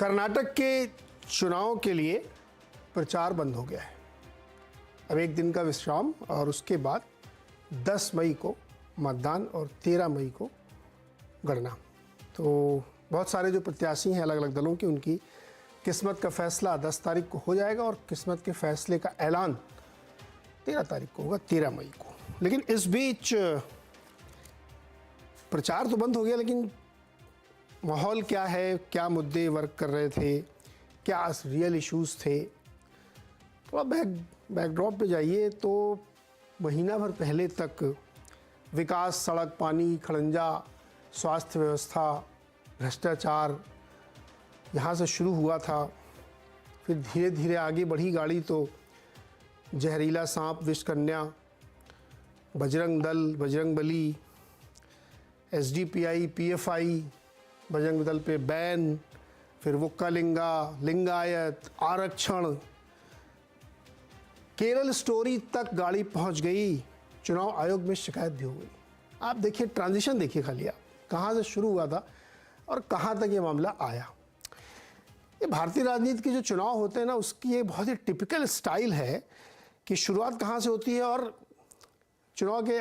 कर्नाटक के चुनाव के लिए प्रचार बंद हो गया है। अब एक दिन का विश्राम और उसके बाद 10 मई को मतदान और 13 मई को गणना। तो बहुत सारे जो प्रत्याशी हैं अलग अलग दलों के, उनकी किस्मत का फैसला 10 तारीख को हो जाएगा और किस्मत के फैसले का ऐलान 13 तारीख को होगा, 13 मई को। लेकिन इस बीच प्रचार तो बंद हो गया, लेकिन माहौल क्या है, क्या मुद्दे वर्क कर रहे थे, क्या रियल इश्यूज थे, थोड़ा बैकड्रॉप पे जाइए तो महीना भर पहले तक विकास, सड़क, पानी, खड़ंजा, स्वास्थ्य व्यवस्था, भ्रष्टाचार यहाँ से शुरू हुआ था। फिर धीरे धीरे आगे बढ़ी गाड़ी तो जहरीला सांप, विषकन्या, बजरंग दल, बजरंग बली, एसडीपीआई, पीएफआई, बजरंग दल पे बैन, फिर वोक्कालिंगा, लिंगायत, आरक्षण, केरल स्टोरी तक गाड़ी पहुंच गई। चुनाव आयोग में शिकायत भी हो गई। आप देखिए, ट्रांजिशन देखिए खाली, आप कहां से शुरू हुआ था और कहां तक ये मामला आया। ये भारतीय राजनीति के जो चुनाव होते हैं ना, उसकी एक बहुत ही टिपिकल स्टाइल है कि शुरुआत कहां से होती है और चुनाव के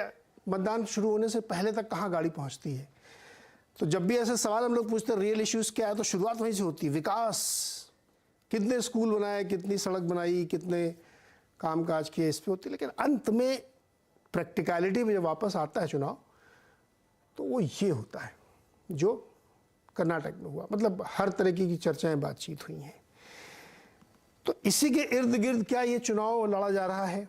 मतदान शुरू होने से पहले तक कहां गाड़ी पहुंचती है। तो जब भी ऐसे सवाल हम लोग पूछते हैं रियल इश्यूज क्या है, तो शुरुआत वहीं से होती है। विकास, कितने स्कूल बनाए, कितनी सड़क बनाई, कितने कामकाज किए, इस पे होती है। लेकिन अंत में प्रैक्टिकलिटी में जब वापस आता है चुनाव, तो वो ये होता है जो कर्नाटक में हुआ। मतलब हर तरह की चर्चाएं, बातचीत हुई हैं। तो इसी के इर्द गिर्द क्या ये चुनाव लड़ा जा रहा है।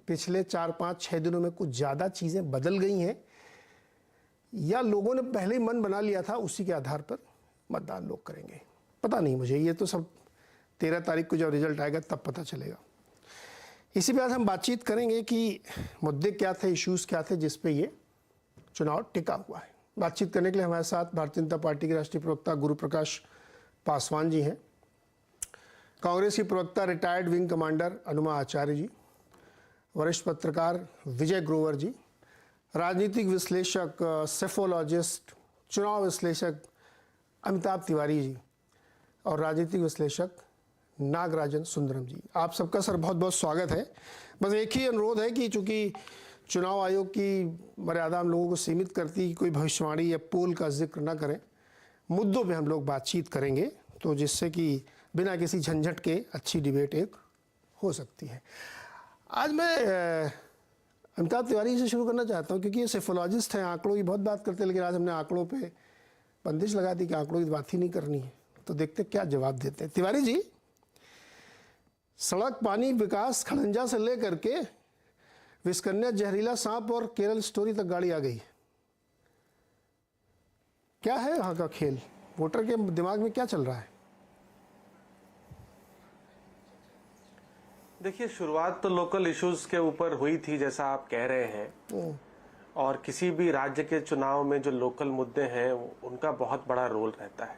पिछले 4, 5, 6 दिनों में कुछ ज़्यादा चीज़ें बदल गई हैं, या लोगों ने पहले ही मन बना लिया था, उसी के आधार पर मतदान लोग करेंगे। पता नहीं मुझे, ये तो सब 13 तारीख को जब रिजल्ट आएगा तब पता चलेगा। इसी पे आज हम बातचीत करेंगे कि मुद्दे क्या थे, इश्यूज़ क्या थे जिस पे ये चुनाव टिका हुआ है। बातचीत करने के लिए हमारे साथ भारतीय जनता पार्टी के राष्ट्रीय प्रवक्ता गुरु प्रकाश पासवान जी हैं, कांग्रेस की प्रवक्ता रिटायर्ड विंग कमांडर अनुमा आचार्य जी, वरिष्ठ पत्रकार विजय ग्रोवर जी, राजनीतिक विश्लेषक, सेफोलॉजिस्ट, चुनाव विश्लेषक अमिताभ तिवारी जी, और राजनीतिक विश्लेषक नागराजन सुंदरम जी। आप सबका सर बहुत बहुत स्वागत है। बस एक ही अनुरोध है कि चूंकि चुनाव आयोग की मर्यादा हम लोगों को सीमित करती, कोई भविष्यवाणी या पोल का जिक्र ना करें, मुद्दों पे हम लोग बातचीत करेंगे, तो जिससे कि बिना किसी झंझट के अच्छी डिबेट एक हो सकती है। आज मैं अमिताभ तिवारी से शुरू करना चाहता हूँ, क्योंकि ये सेफोलॉजिस्ट हैं, आंकड़ों की बहुत बात करते हैं, लेकिन आज हमने आंकड़ों पे बंदिश लगा दी कि आंकड़ों की बात ही नहीं करनी है। तो देखते क्या जवाब देते हैं। तिवारी जी, सड़क, पानी, विकास, खड़ंजा से लेकर के विषकन्या, जहरीला सांप और केरल स्टोरी तक गाड़ी आ गई। क्या है यहाँ का खेल? वोटर के दिमाग में क्या चल रहा है? देखिए, शुरुआत तो लोकल इश्यूज के ऊपर हुई थी, जैसा आप कह रहे हैं, और किसी भी राज्य के चुनाव में जो लोकल मुद्दे हैं उनका बहुत बड़ा रोल रहता है।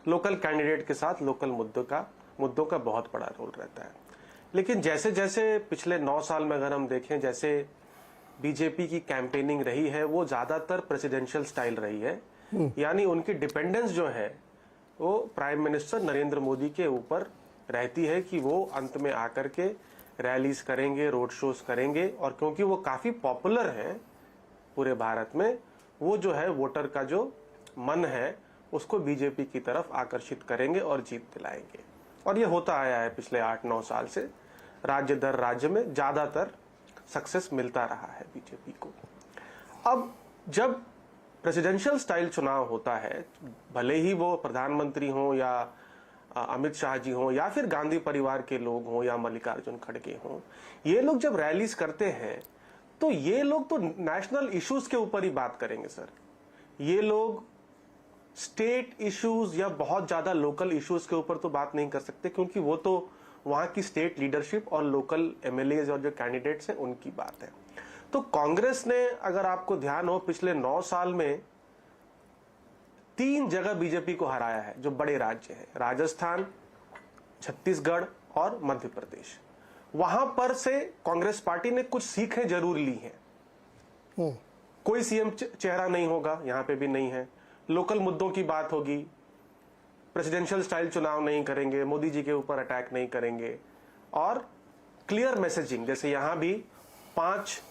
लोकल कैंडिडेट के साथ लोकल मुद्दों का बहुत बड़ा रोल रहता है। लेकिन जैसे जैसे पिछले 9 साल में अगर हम देखें, जैसे बीजेपी की कैंपेनिंग रही है, वो ज्यादातर प्रेसिडेंशियल स्टाइल रही है। यानी उनकी डिपेंडेंस जो है वो प्राइम मिनिस्टर नरेंद्र मोदी के ऊपर रहती है कि वो अंत में आकर के रैलीज करेंगे, रोड शोज करेंगे, और क्योंकि वो काफी पॉपुलर है पूरे भारत में, वो जो है वोटर का जो मन है उसको बीजेपी की तरफ आकर्षित करेंगे और जीत दिलाएंगे। और ये होता आया है पिछले 8-9 साल से। राज्य दर राज्य में ज्यादातर सक्सेस मिलता रहा है बीजेपी को। अब जब प्रेसिडेंशियल स्टाइल चुनाव होता है, भले ही वो प्रधानमंत्री हो या अमित शाह जी हो या फिर गांधी परिवार के लोग हों या मल्लिकार्जुन खड़गे हों, ये लोग जब रैलीज करते हैं तो ये लोग तो नेशनल इश्यूज के ऊपर ही बात करेंगे सर। ये लोग स्टेट इश्यूज या बहुत ज्यादा लोकल इश्यूज के ऊपर तो बात नहीं कर सकते, क्योंकि वो तो वहां की स्टेट लीडरशिप और लोकल एमएलए और जो कैंडिडेट्स हैं उनकी बात है। तो कांग्रेस ने, अगर आपको ध्यान हो, पिछले 9 साल में 3 जगह बीजेपी को हराया है, जो बड़े राज्य हैं, राजस्थान, छत्तीसगढ़ और मध्य प्रदेश। वहां पर से कांग्रेस पार्टी ने कुछ सीखें जरूर ली हैं। कोई सीएम चेहरा नहीं होगा, यहां पे भी नहीं है। लोकल मुद्दों की बात होगी, प्रेसिडेंशियल स्टाइल चुनाव नहीं करेंगे, मोदी जी के ऊपर अटैक नहीं करेंगे, और क्लियर मैसेजिंग, जैसे यहां भी 5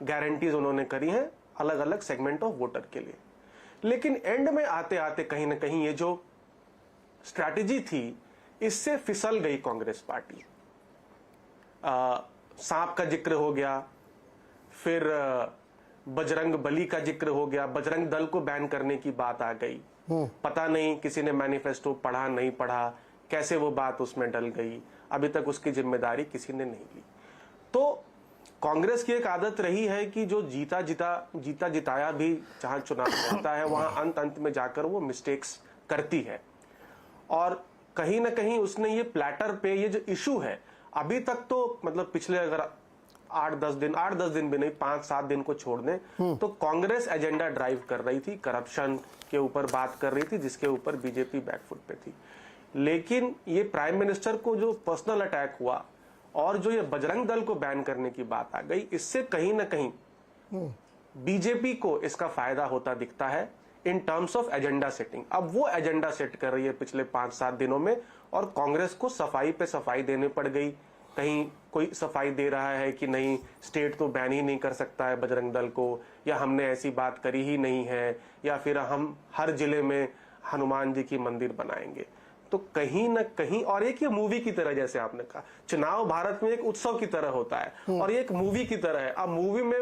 गारंटीज उन्होंने करी हैं अलग अलग सेगमेंट ऑफ वोटर के लिए। लेकिन एंड में आते आते कहीं ना कहीं ये जो स्ट्रैटेजी थी इससे फिसल गई कांग्रेस पार्टी। सांप का जिक्र हो गया, फिर बजरंग बली का जिक्र हो गया, बजरंग दल को बैन करने की बात आ गई। पता नहीं किसी ने मैनिफेस्टो पढ़ा नहीं पढ़ा, कैसे वो बात उसमें डल गई, अभी तक उसकी जिम्मेदारी किसी ने नहीं ली। तो कांग्रेस की एक आदत रही है कि जो जीता जिताया भी जहां चुनाव होता है वहां अंत में जाकर वो मिस्टेक्स करती है। और कहीं ना कहीं उसने ये प्लेटर पे ये जो इशू है, अभी तक तो मतलब पिछले अगर 8-10 दिन भी नहीं, 5-7 दिन को छोड़ दें तो कांग्रेस एजेंडा ड्राइव कर रही थी, करप्शन के ऊपर बात कर रही थी, जिसके ऊपर बीजेपी बैकफुट पे थी। लेकिन ये प्राइम मिनिस्टर को जो पर्सनल अटैक हुआ और जो ये बजरंग दल को बैन करने की बात आ गई, इससे कहीं ना कहीं बीजेपी को इसका फायदा होता दिखता है in terms of agenda setting. अब वो एजेंडा सेट कर रही है पिछले 5-7 दिनों में, और कांग्रेस को सफाई पे सफाई देने पड़ गई। कहीं कोई सफाई दे रहा है कि नहीं, स्टेट तो बैन ही नहीं कर सकता है बजरंग दल को, या हमने ऐसी बात करी ही नहीं है, या फिर हम हर जिले में हनुमान जी की मंदिर बनाएंगे। तो कहीं ना कहीं, और एक ये मूवी की तरह, जैसे आपने कहा, चुनाव भारत में एक उत्सव की तरह होता है और ये एक मूवी की तरह है। अब मूवी में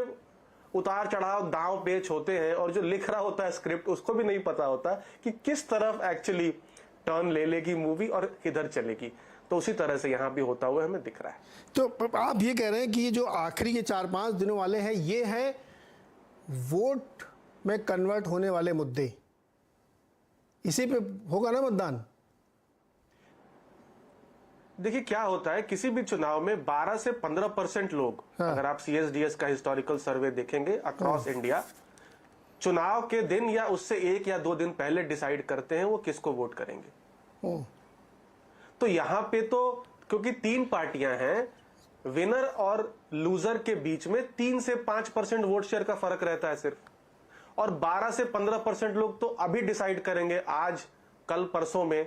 उतार चढ़ाव, दांव पेच होते हैं, और जो लिख रहा होता है स्क्रिप्ट उसको भी नहीं पता होता कि किस तरफ एक्चुअली टर्न ले लेगी मूवी और किधर चलेगी। तो उसी तरह से यहाँ भी होता हुआ हमें दिख रहा है। तो आप ये कह रहे हैं कि ये जो आखिरी के 4-5 दिनों वाले हैं, ये है वोट में कन्वर्ट होने वाले मुद्दे, इसी पे होगा ना मतदान? देखिए क्या होता है, किसी भी चुनाव में 12 से 15% लोग, अगर आप CSDS का हिस्टोरिकल सर्वे देखेंगे अक्रॉस इंडिया, चुनाव के दिन या उससे 1 या 2 दिन पहले डिसाइड करते हैं वो किसको वोट करेंगे। तो यहां पे तो क्योंकि 3 पार्टियां हैं, विनर और लूजर के बीच में 3 से 5% वोट शेयर का फर्क रहता है सिर्फ, और 12 से 15% लोग तो अभी डिसाइड करेंगे आज कल परसों में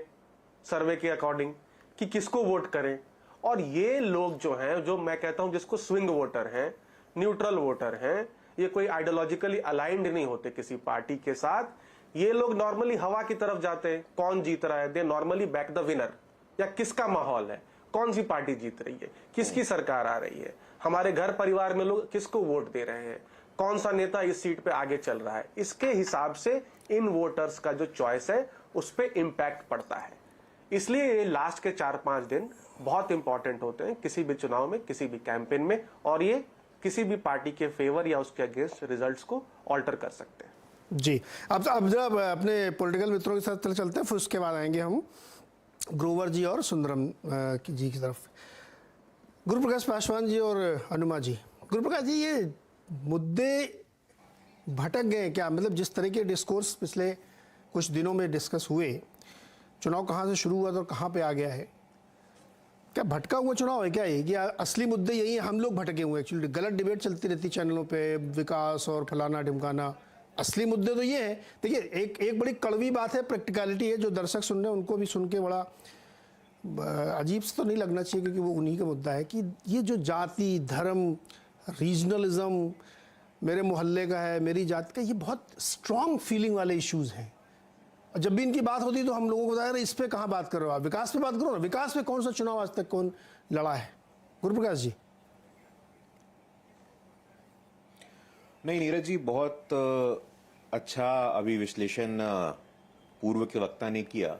सर्वे के अकॉर्डिंग कि किसको वोट करें। और ये लोग जो हैं, जो मैं कहता हूं जिसको स्विंग वोटर हैं, न्यूट्रल वोटर हैं, ये कोई आइडियोलॉजिकली अलाइंड नहीं होते किसी पार्टी के साथ, ये लोग नॉर्मली हवा की तरफ जाते हैं, कौन जीत रहा है, they normally back the winner, या किसका माहौल है, कौन सी पार्टी जीत रही है, किसकी सरकार आ रही है, हमारे घर परिवार में लोग किसको वोट दे रहे हैं, कौन सा नेता इस सीट पे आगे चल रहा है, इसके हिसाब से इन वोटर्स का जो चॉइस है उस पर इंपैक्ट पड़ता है। इसलिए ये लास्ट के 4-5 दिन बहुत इंपॉर्टेंट होते हैं किसी भी चुनाव में, किसी भी कैंपेन में, और ये किसी भी पार्टी के फेवर या उसके अगेंस्ट रिजल्ट्स को ऑल्टर कर सकते हैं। जी, अब जब अपने पॉलिटिकल मित्रों के साथ चलते हैं, फिर उसके बाद आएंगे हम ग्रोवर जी और सुंदरम जी की तरफ। गुरुप्रकाश पासवान जी और हनुमा जी, गुरुप्रकाश जी, ये मुद्दे भटक गए क्या? मतलब जिस तरह के डिस्कोर्स पिछले कुछ दिनों में डिस्कस हुए, चुनाव कहाँ से शुरू हुआ था और कहाँ पे आ गया है, क्या भटका हुआ चुनाव है क्या ये? कि असली मुद्दे यही है, हम लोग भटके हुए, एक्चुअली गलत डिबेट चलती रहती चैनलों पे, विकास और फलाना ढिमकाना। असली मुद्दे तो ये है। देखिए, एक बड़ी कड़वी बात है, प्रैक्टिकलिटी है, जो दर्शक सुन रहे हैं उनको भी सुन के बड़ा अजीब से तो नहीं लगना चाहिए, क्योंकि वो उन्हीं का मुद्दा है कि ये जो जाति, धर्म, रीजनलिज्म, मेरे मोहल्ले का है, मेरी जात का, ये बहुत स्ट्रॉन्ग फीलिंग वाले इश्यूज हैं। और जब भी इनकी बात होती है तो हम लोगों को बताया, इस पे कहाँ बात कर रहे हो आप, विकास पे बात करो ना। विकास पे कौन सा चुनाव आज तक कौन लड़ा है? गुरुप्रकाश जी। नहीं नीरज जी, बहुत अच्छा अभी विश्लेषण पूर्व के वक्ता ने किया,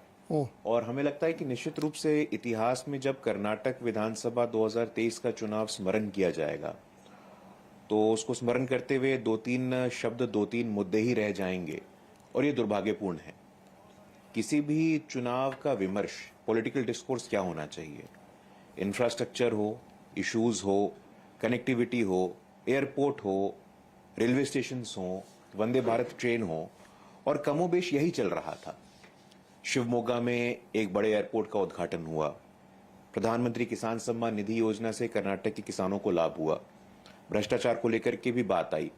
और हमें लगता है कि निश्चित रूप से इतिहास में जब कर्नाटक विधानसभा 2023 का चुनाव स्मरण किया जाएगा तो उसको स्मरण करते हुए 2-3 शब्द, 2-3 मुद्दे ही रह जाएंगे, और ये दुर्भाग्यपूर्ण है। किसी भी चुनाव का विमर्श, पॉलिटिकल डिस्कोर्स क्या होना चाहिए? इंफ्रास्ट्रक्चर हो, इश्यूज हो, कनेक्टिविटी हो, एयरपोर्ट हो, रेलवे स्टेशन हो, वंदे भारत ट्रेन हो, और कमोबेश यही चल रहा था। शिवमोगा में एक बड़े एयरपोर्ट का उद्घाटन हुआ, प्रधानमंत्री किसान सम्मान निधि योजना से कर्नाटक के किसानों को लाभ हुआ, भ्रष्टाचार को लेकर के भी बात आई।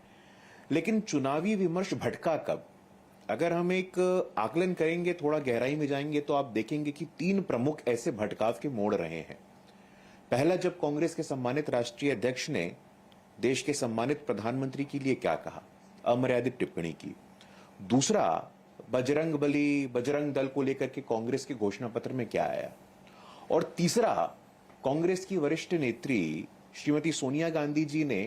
लेकिन चुनावी विमर्श भटका कब? अगर हम एक आकलन करेंगे, थोड़ा गहराई में जाएंगे, तो आप देखेंगे कि 3 प्रमुख ऐसे भटकाव के मोड़ रहे हैं। पहला, जब कांग्रेस के सम्मानित राष्ट्रीय अध्यक्ष ने देश के सम्मानित प्रधानमंत्री के लिए क्या कहा, अमर्यादित टिप्पणी की। दूसरा, बजरंग बली, बजरंग दल को लेकर के कांग्रेस के घोषणा पत्र में क्या आया। और तीसरा, कांग्रेस की वरिष्ठ नेत्री श्रीमती सोनिया गांधी जी ने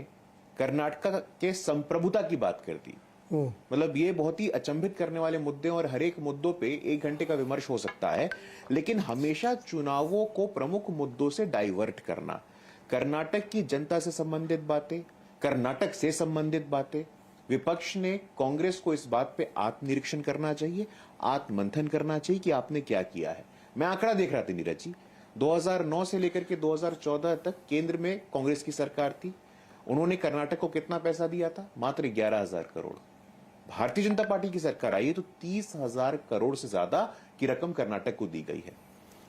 कर्नाटक के संप्रभुता की बात कर दी। मतलब ये बहुत ही अचंभित करने वाले मुद्दे, और हर एक मुद्दों पे 1 घंटे का विमर्श हो सकता है, लेकिन हमेशा चुनावों को प्रमुख मुद्दों से डाइवर्ट करना, कर्नाटक की जनता से संबंधित बातें, कर्नाटक से संबंधित बातें। विपक्ष ने कांग्रेस को इस बात पे आत्मनिरीक्षण करना चाहिए, आत्ममंथन करना चाहिए कि आपने क्या किया है। मैं आंकड़ा देख रहा था नीरज जी, 2009 से लेकर के 2014 तक केंद्र में कांग्रेस की सरकार थी। उन्होंने कर्नाटक को कितना पैसा दिया था? मात्र 11,000 करोड़। भारतीय जनता पार्टी की सरकार आई है तो 30,000 करोड़ से ज्यादा की रकम कर्नाटक को दी गई है।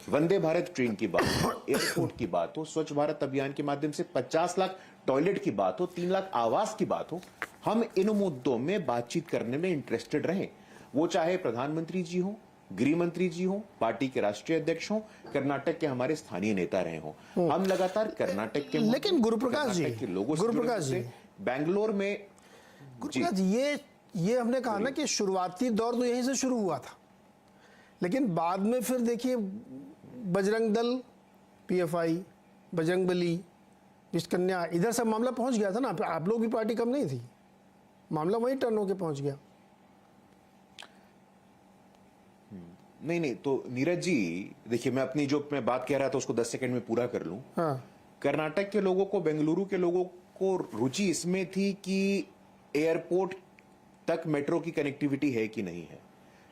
वंदे भारत ट्रेन की बात हो, एयरपोर्ट की बात हो, स्वच्छ भारत अभियान के माध्यम से 50 लाख टॉयलेट की बात हो, 3 लाख आवास की बात हो, हम इन मुद्दों में बातचीत करने में इंटरेस्टेड रहे। वो चाहे प्रधानमंत्री जी हो, गृह मंत्री जी हो, पार्टी के राष्ट्रीय अध्यक्ष हो, कर्नाटक के हमारे स्थानीय नेता रहे हो, हम लगातार कर्नाटक के, लेकिन गुरुप्रकाश जी, लोगों से बैंगलोर में, गुरुप्रकाश जी, ये हमने कहा ना कि शुरुआती दौर तो यहीं से शुरू हुआ था, लेकिन बाद में फिर देखिए बजरंग दल, पीएफआई, बजरंग बली, विश्वकन्या, इधर सब मामला पहुंच गया था ना। आप लोग की पार्टी कम नहीं थी, मामला वहीं टर्न होके पहुंच गया। नहीं, तो नीरज जी देखिए, मैं अपनी जो मैं बात कह रहा था उसको 10 सेकंड में पूरा कर लूं। हाँ। कर्नाटक के लोगों को, बेंगलुरु के लोगों को रुचि इसमें थी कि एयरपोर्ट तक मेट्रो की कनेक्टिविटी है कि नहीं है।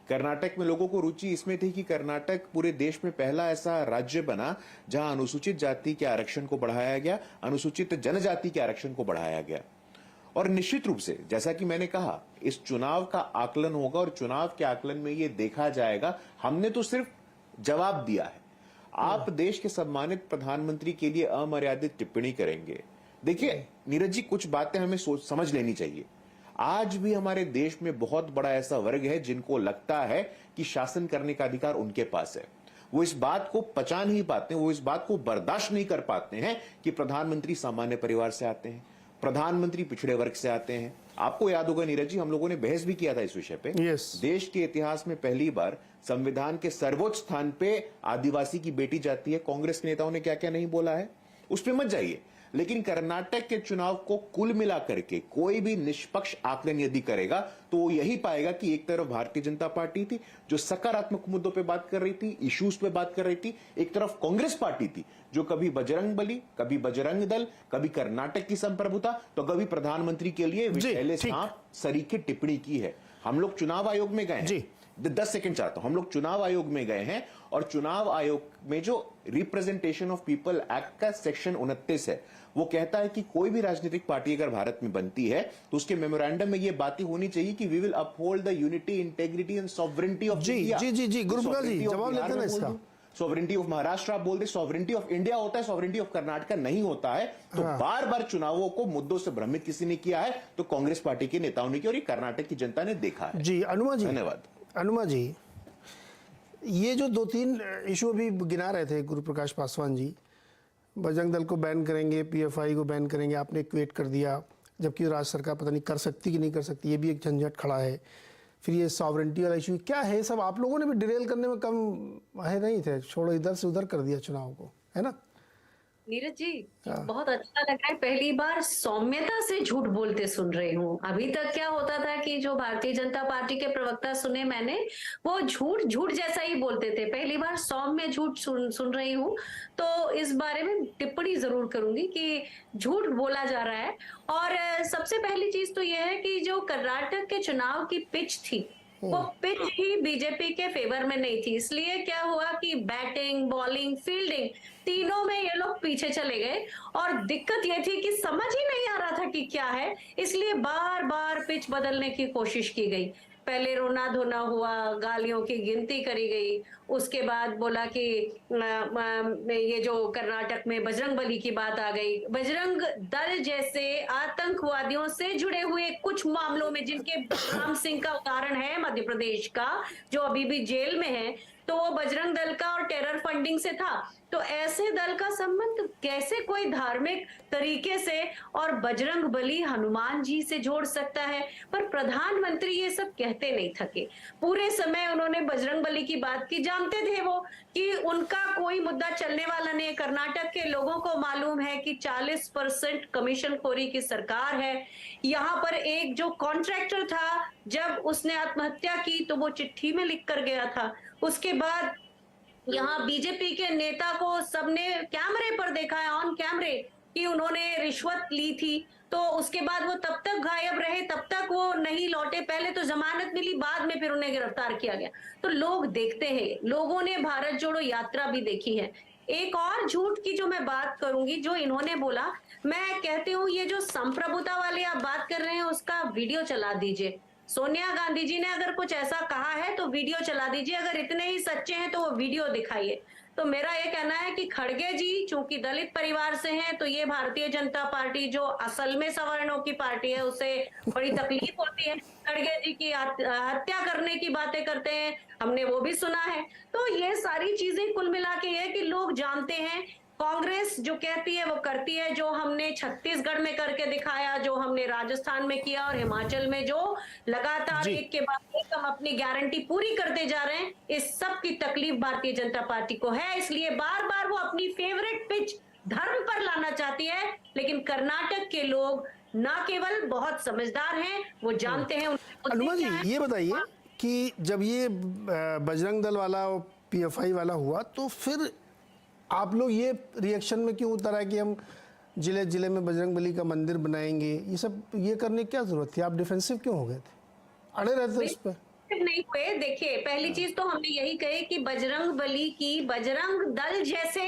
कर्नाटक में लोगों को रुचि इसमें थी कि कर्नाटक पूरे देश में पहला ऐसा राज्य बना जहां अनुसूचित जाति के आरक्षण को बढ़ाया गया, अनुसूचित जनजाति के आरक्षण को बढ़ाया गया। और निश्चित रूप से, जैसा कि मैंने कहा, इस चुनाव का आकलन होगा और चुनाव के आकलन में यह देखा जाएगा। हमने तो सिर्फ जवाब दिया है। आप देश के सम्मानित प्रधानमंत्री के लिए अमर्यादित टिप्पणी करेंगे। देखिए नीरज जी, कुछ बातें हमें समझ लेनी चाहिए। आज भी हमारे देश में बहुत बड़ा ऐसा वर्ग है जिनको लगता है कि शासन करने का अधिकार उनके पास है। वो इस बात को पचा नहीं पाते, वो इस बात को बर्दाश्त नहीं कर पाते हैं कि प्रधानमंत्री सामान्य परिवार से आते हैं, प्रधानमंत्री पिछड़े वर्ग से आते हैं। आपको याद होगा नीरज जी, हम लोगों ने बहस भी किया था इस विषय पे। देश के इतिहास में पहली बार संविधान के सर्वोच्च स्थान पे आदिवासी की बेटी जाती है। कांग्रेस के नेताओं ने क्या क्या नहीं बोला है, उस पर मत जाइए। लेकिन कर्नाटक के चुनाव को कुल मिलाकर के कोई भी निष्पक्ष आकलन यदि करेगा तो वो यही पाएगा कि एक तरफ भारतीय जनता पार्टी थी जो सकारात्मक मुद्दों पे बात कर रही थी, इश्यूज पे बात कर रही थी, एक तरफ कांग्रेस पार्टी थी जो कभी बजरंग बली, कभी बजरंग दल, कभी कर्नाटक की संप्रभुता, तो कभी प्रधानमंत्री के लिए विषैले सांप सरीखे टिप्पणी की है। हम लोग चुनाव आयोग में गए हैं, 10 सेकंड चाहता हूं, हम लोग चुनाव आयोग में गए हैं और चुनाव आयोग में जो रिप्रेजेंटेशन ऑफ पीपल एक्ट का सेक्शन 29 है, वो कहता है कि कोई भी राजनीतिक पार्टी अगर भारत में बनती है तो उसके मेमोरेंडम में ये बातें होनी चाहिए कि we will uphold the unity, integrity and sovereignty of India. Ji Guruprakash ji, जवाब लेते हैं इसका। सॉवरेनिटी ऑफ महाराष्ट्र आप बोल दे, सॉवरेनिटी ऑफ इंडिया होता है, सॉवरेनिटी ऑफ कर्नाटक नहीं होता है। तो बार बार चुनावों को मुद्दों से भ्रमित किसी ने किया है तो कांग्रेस पार्टी के नेताओं ने किया और ये कर्नाटक की जनता ने देखा है। जी अनुमा जी, धन्यवाद। अनुमा जी, ये जो 2-3 इशू भी गिना रहे थे गुरुप्रकाश पासवान जी, बजरंग दल को बैन करेंगे, पीएफआई को बैन करेंगे, आपने इक्वेट कर दिया, जबकि राज्य सरकार पता नहीं कर सकती कि नहीं कर सकती, ये भी एक झंझट खड़ा है। फिर ये सॉवरेंटी वाला इशू क्या है, सब आप लोगों ने भी डिरेल करने में कम है नहीं थे, छोड़ो इधर से उधर कर दिया चुनाव को, है ना। नीरज जी, बहुत अच्छा लग रहा है, पहली बार सौम्यता से झूठ बोलते सुन रही हूँ। अभी तक क्या होता था कि जो भारतीय जनता पार्टी के प्रवक्ता सुने मैंने, वो झूठ जैसा ही बोलते थे। पहली बार सौम्य झूठ सुन रही हूँ, तो इस बारे में टिप्पणी जरूर करूंगी कि झूठ बोला जा रहा है। और सबसे पहली चीज तो यह है कि जो कर्नाटक के चुनाव की पिच थी, वो पिच ही बीजेपी के फेवर में नहीं थी। इसलिए क्या हुआ कि बैटिंग, बॉलिंग, फील्डिंग तीनों में ये लोग पीछे चले गए और दिक्कत ये थी कि समझ ही नहीं आ रहा था कि क्या है, इसलिए बार बार पिच बदलने की कोशिश की गई। पहले रोना धोना हुआ, गालियों की गिनती करी गई, उसके बाद बोला कि ये जो कर्नाटक में बजरंगबली की बात आ गई, बजरंग दल जैसे आतंकवादियों से जुड़े हुए कुछ मामलों में, जिनके राम सिंह का उदाहरण है मध्य प्रदेश का, जो अभी भी जेल में है, तो वो बजरंग दल का और टेरर फंडिंग से था। तो ऐसे दल का संबंध कैसे कोई धार्मिक तरीके से और बजरंग बली हनुमान जी से जोड़ सकता है? पर प्रधानमंत्री ये सब कहते नहीं थके, पूरे समय उन्होंने बजरंग बली की बात की। जानते थे वो कि उनका कोई मुद्दा चलने वाला नहीं है। कर्नाटक के लोगों को मालूम है कि 40% कमीशन खोरी की सरकार है। यहाँ पर एक जो कॉन्ट्रैक्टर था, जब उसने आत्महत्या की तो वो चिट्ठी में लिख कर गया था। उसके बाद यहाँ बीजेपी के नेता को सबने कैमरे पर देखा है, ऑन कैमरे, कि उन्होंने रिश्वत ली थी। तो उसके बाद वो तब तक गायब रहे, तब तक वो नहीं लौटे। पहले तो जमानत मिली, बाद में फिर उन्हें गिरफ्तार किया गया। तो लोग देखते हैं, लोगों ने भारत जोड़ो यात्रा भी देखी है। एक और झूठ की जो मैं बात करूंगी, जो इन्होंने बोला, मैं कहती हूँ ये जो संप्रभुता वाली आप बात कर रहे हैं, उसका वीडियो चला दीजिए। सोनिया गांधी जी ने अगर कुछ ऐसा कहा है तो वीडियो चला दीजिए। अगर इतने ही सच्चे हैं तो वो वीडियो दिखाइए। तो मेरा ये कहना है कि खड़गे जी चूंकि दलित परिवार से हैं, तो ये भारतीय जनता पार्टी जो असल में सवर्णों की पार्टी है, उसे बड़ी तकलीफ होती है। खड़गे जी की हत्या करने की बातें करते हैं, हमने वो भी सुना है। तो ये सारी चीजें कुल मिला के ये कि लोग जानते हैं कांग्रेस जो कहती है वो करती है। जो हमने छत्तीसगढ़ में करके दिखाया, जो हमने राजस्थान में किया और हिमाचल में जो लगातार एक के बाद एक हम अपनी गारंटी पूरी करते जा रहे हैं, इस सब की तकलीफ भारतीय जनता पार्टी को है। इसलिए बार बार वो अपनी फेवरेट पिच धर्म पर लाना चाहती है। लेकिन कर्नाटक के लोग ना केवल बहुत समझदार हैं, वो जानते हैं। अनुमा जी ये बताइए कि जब ये बजरंग दल वाला और पीएफआई वाला हुआ, तो फिर आप लोग ये रिएक्शन में क्यों उतर आए कि हम जिले जिले में बजरंग बली का मंदिर बनाएंगे? ये सब ये करने की क्या जरूरत थी? आप डिफेंसिव क्यों हो गए थे, अड़े रहते इस पर? नहीं हुए। देखिए, पहली चीज तो हमने यही कही कि बजरंग बली की बजरंग दल जैसे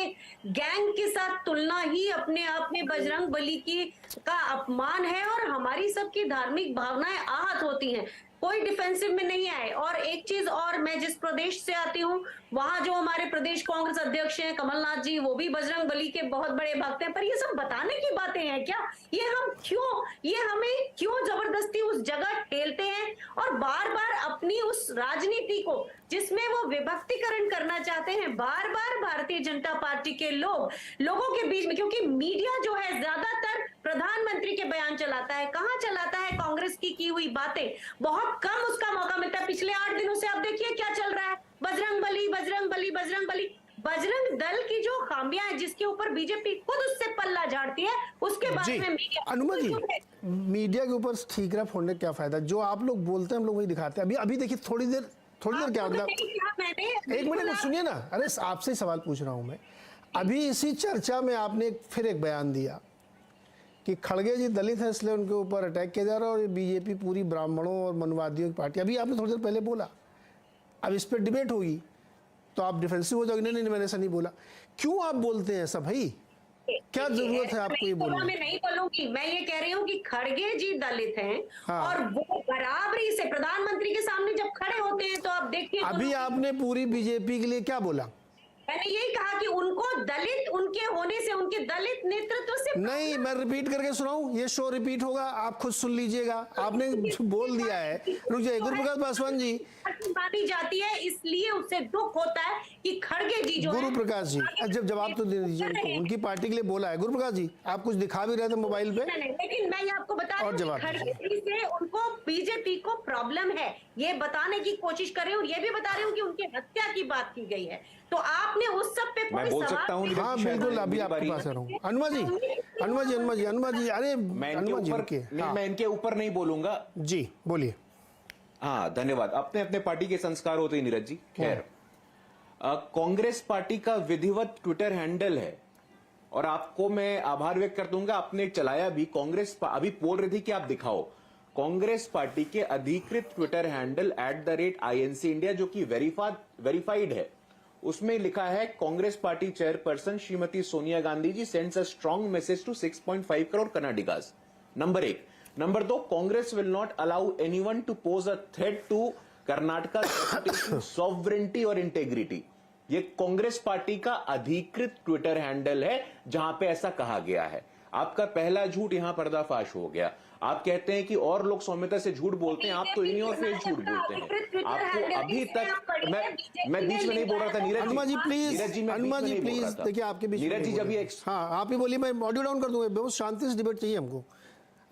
गैंग के साथ तुलना ही अपने आप में बजरंग बली की का अपमान है, और हमारी सबकी धार्मिक भावनाएं आहत होती हैं। कोई डिफेंसिव में नहीं आए। और एक चीज और, मैं जिस प्रदेश से आती हूँ, वहां जो हमारे प्रदेश कांग्रेस अध्यक्ष हैं कमलनाथ जी, वो भी बजरंग बली के बहुत बड़े भक्त हैं। पर ये सब बताने की बातें हैं क्या? ये हमें क्यों जबरदस्ती उस जगह ठेलते हैं और बार बार अपनी उस राजनीति को, जिसमें वो विभक्तिकरण करना चाहते हैं, बार बार भारतीय जनता पार्टी के लोगों के बीच में? क्योंकि मीडिया जो है ज्यादातर प्रधानमंत्री के बयान चलाता है। कहाँ चलाता है? कांग्रेस की हुई बातें बहुत कम उसका मौका मिलता है। पिछले 8 दिनों से आप देखिए क्या चल रहा है, बजरंग बली बजरंग बली बजरंग बली। बजरंग दल की जो खामियां हैं, जिसके ऊपर बीजेपी खुद उससे पल्ला झाड़ती है, उसके बारे में मीडिया, अनुमा जी, मीडिया के ऊपर ठीकरा फोड़ने का क्या फायदा? जो आप लोग बोलते हैं हम लोग वही दिखाते हैं। अभी देखिए थोड़ी देर क्या मतलब, एक मिनट सुनिए ना। अरे आपसे सवाल पूछ रहा हूं मैं। अभी इसी चर्चा में आपने फिर एक बयान दिया कि खड़गे जी दलित है इसलिए उनके ऊपर अटैक किया जा रहा है, और बीजेपी पूरी ब्राह्मणों और मनवादियों की पार्टी। अभी आपने थोड़ी देर पहले बोला, अब इस पर डिबेट होगी तो आप डिफेंसिव हो जाओगे। नहीं, मैंने ऐसा नहीं बोला। क्यों आप बोलते हैं ऐसा भाई? क्या जरूरत है आपको ये बोलने? मैं नहीं बोलूंगी। मैं ये कह रही हूँ कि खड़गे जी दलित हैं। हाँ। और वो बराबरी से प्रधानमंत्री के सामने जब खड़े होते हैं तो आप देखिए, अभी आपने पूरी बीजेपी के लिए क्या बोला? मैंने यही कहा कि उनको दलित, उनके होने से, उनके दलित नेतृत्व से नहीं, मैं रिपीट करके सुनाऊं? ये शो रिपीट होगा, आप खुद सुन लीजिएगा। आपने बोल दिया है। रुक जाइए, गुरुप्रकाश पासवान जी मानी जाती है, इसलिए उससे दुख होता है कि खड़गे जी जो गुरुप्रकाश जी जब जवाब तो दे दीजिए उनको, उनकी पार्टी के लिए बोला है। गुरुप्रकाश जी आप कुछ दिखा भी रहे थे मोबाइल पे, लेकिन मैं ये आपको बता रही हूँ खड़गे जी से उनको बीजेपी को प्रॉब्लम है, ये बताने की कोशिश कर रही हूँ। ये भी बता रही हूँ कि उनकी हत्या की बात की गई है। तो आपने उस सब पे कोई बोल सकता हूँ? हाँ बिल्कुल, अभी आपके पास आ रहा हूँ। अनुमा जी अरे मैं इनके ऊपर नहीं बोलूंगा जी, बोलिए। हाँ धन्यवाद। अपने अपने पार्टी के संस्कार होते हैं नीरज जी। खैर, कांग्रेस पार्टी का विधिवत ट्विटर हैंडल है, और आपको मैं आभार व्यक्त कर दूंगा, आपने चलाया भी। कांग्रेस अभी बोल रही थी कि आप दिखाओ कांग्रेस पार्टी के अधिकृत ट्विटर हैंडल @INC इंडिया, जो कि वेरीफाइड है। उसमें लिखा है, Congress party chairperson Shrimati Sonia Gandhi ji sends a strong message to 6.5 crore Karnatakas. Number 1। Number 2, Congress will not allow anyone to pose a threat to Karnataka sovereignty और इंटेग्रिटी। ये कांग्रेस पार्टी का अधिकृत ट्विटर हैंडल है जहां पे ऐसा कहा गया है। आपका पहला झूठ यहां पर्दाफाश हो गया। आप कहते हैं कि और लोग सौम्यता से झूठ बोलते हैं, आप तो इन्हीं और फेस झूठ बोलते हैं। आपको अभी तक मैं बीच में नहीं बोल रहा था नीरज अनुमा जी प्लीज, नीरज जी, मैं अनुमा बीच में जी नहीं बोल प्लीज, रहा था। देखिए आपके बीच में नीरज जी नहीं जब बोल ये रहे। हाँ आप ही बोलिए, मैं ऑडियो डाउन कर दूंगा, बहुत शांति से डिबेट चाहिए हमको।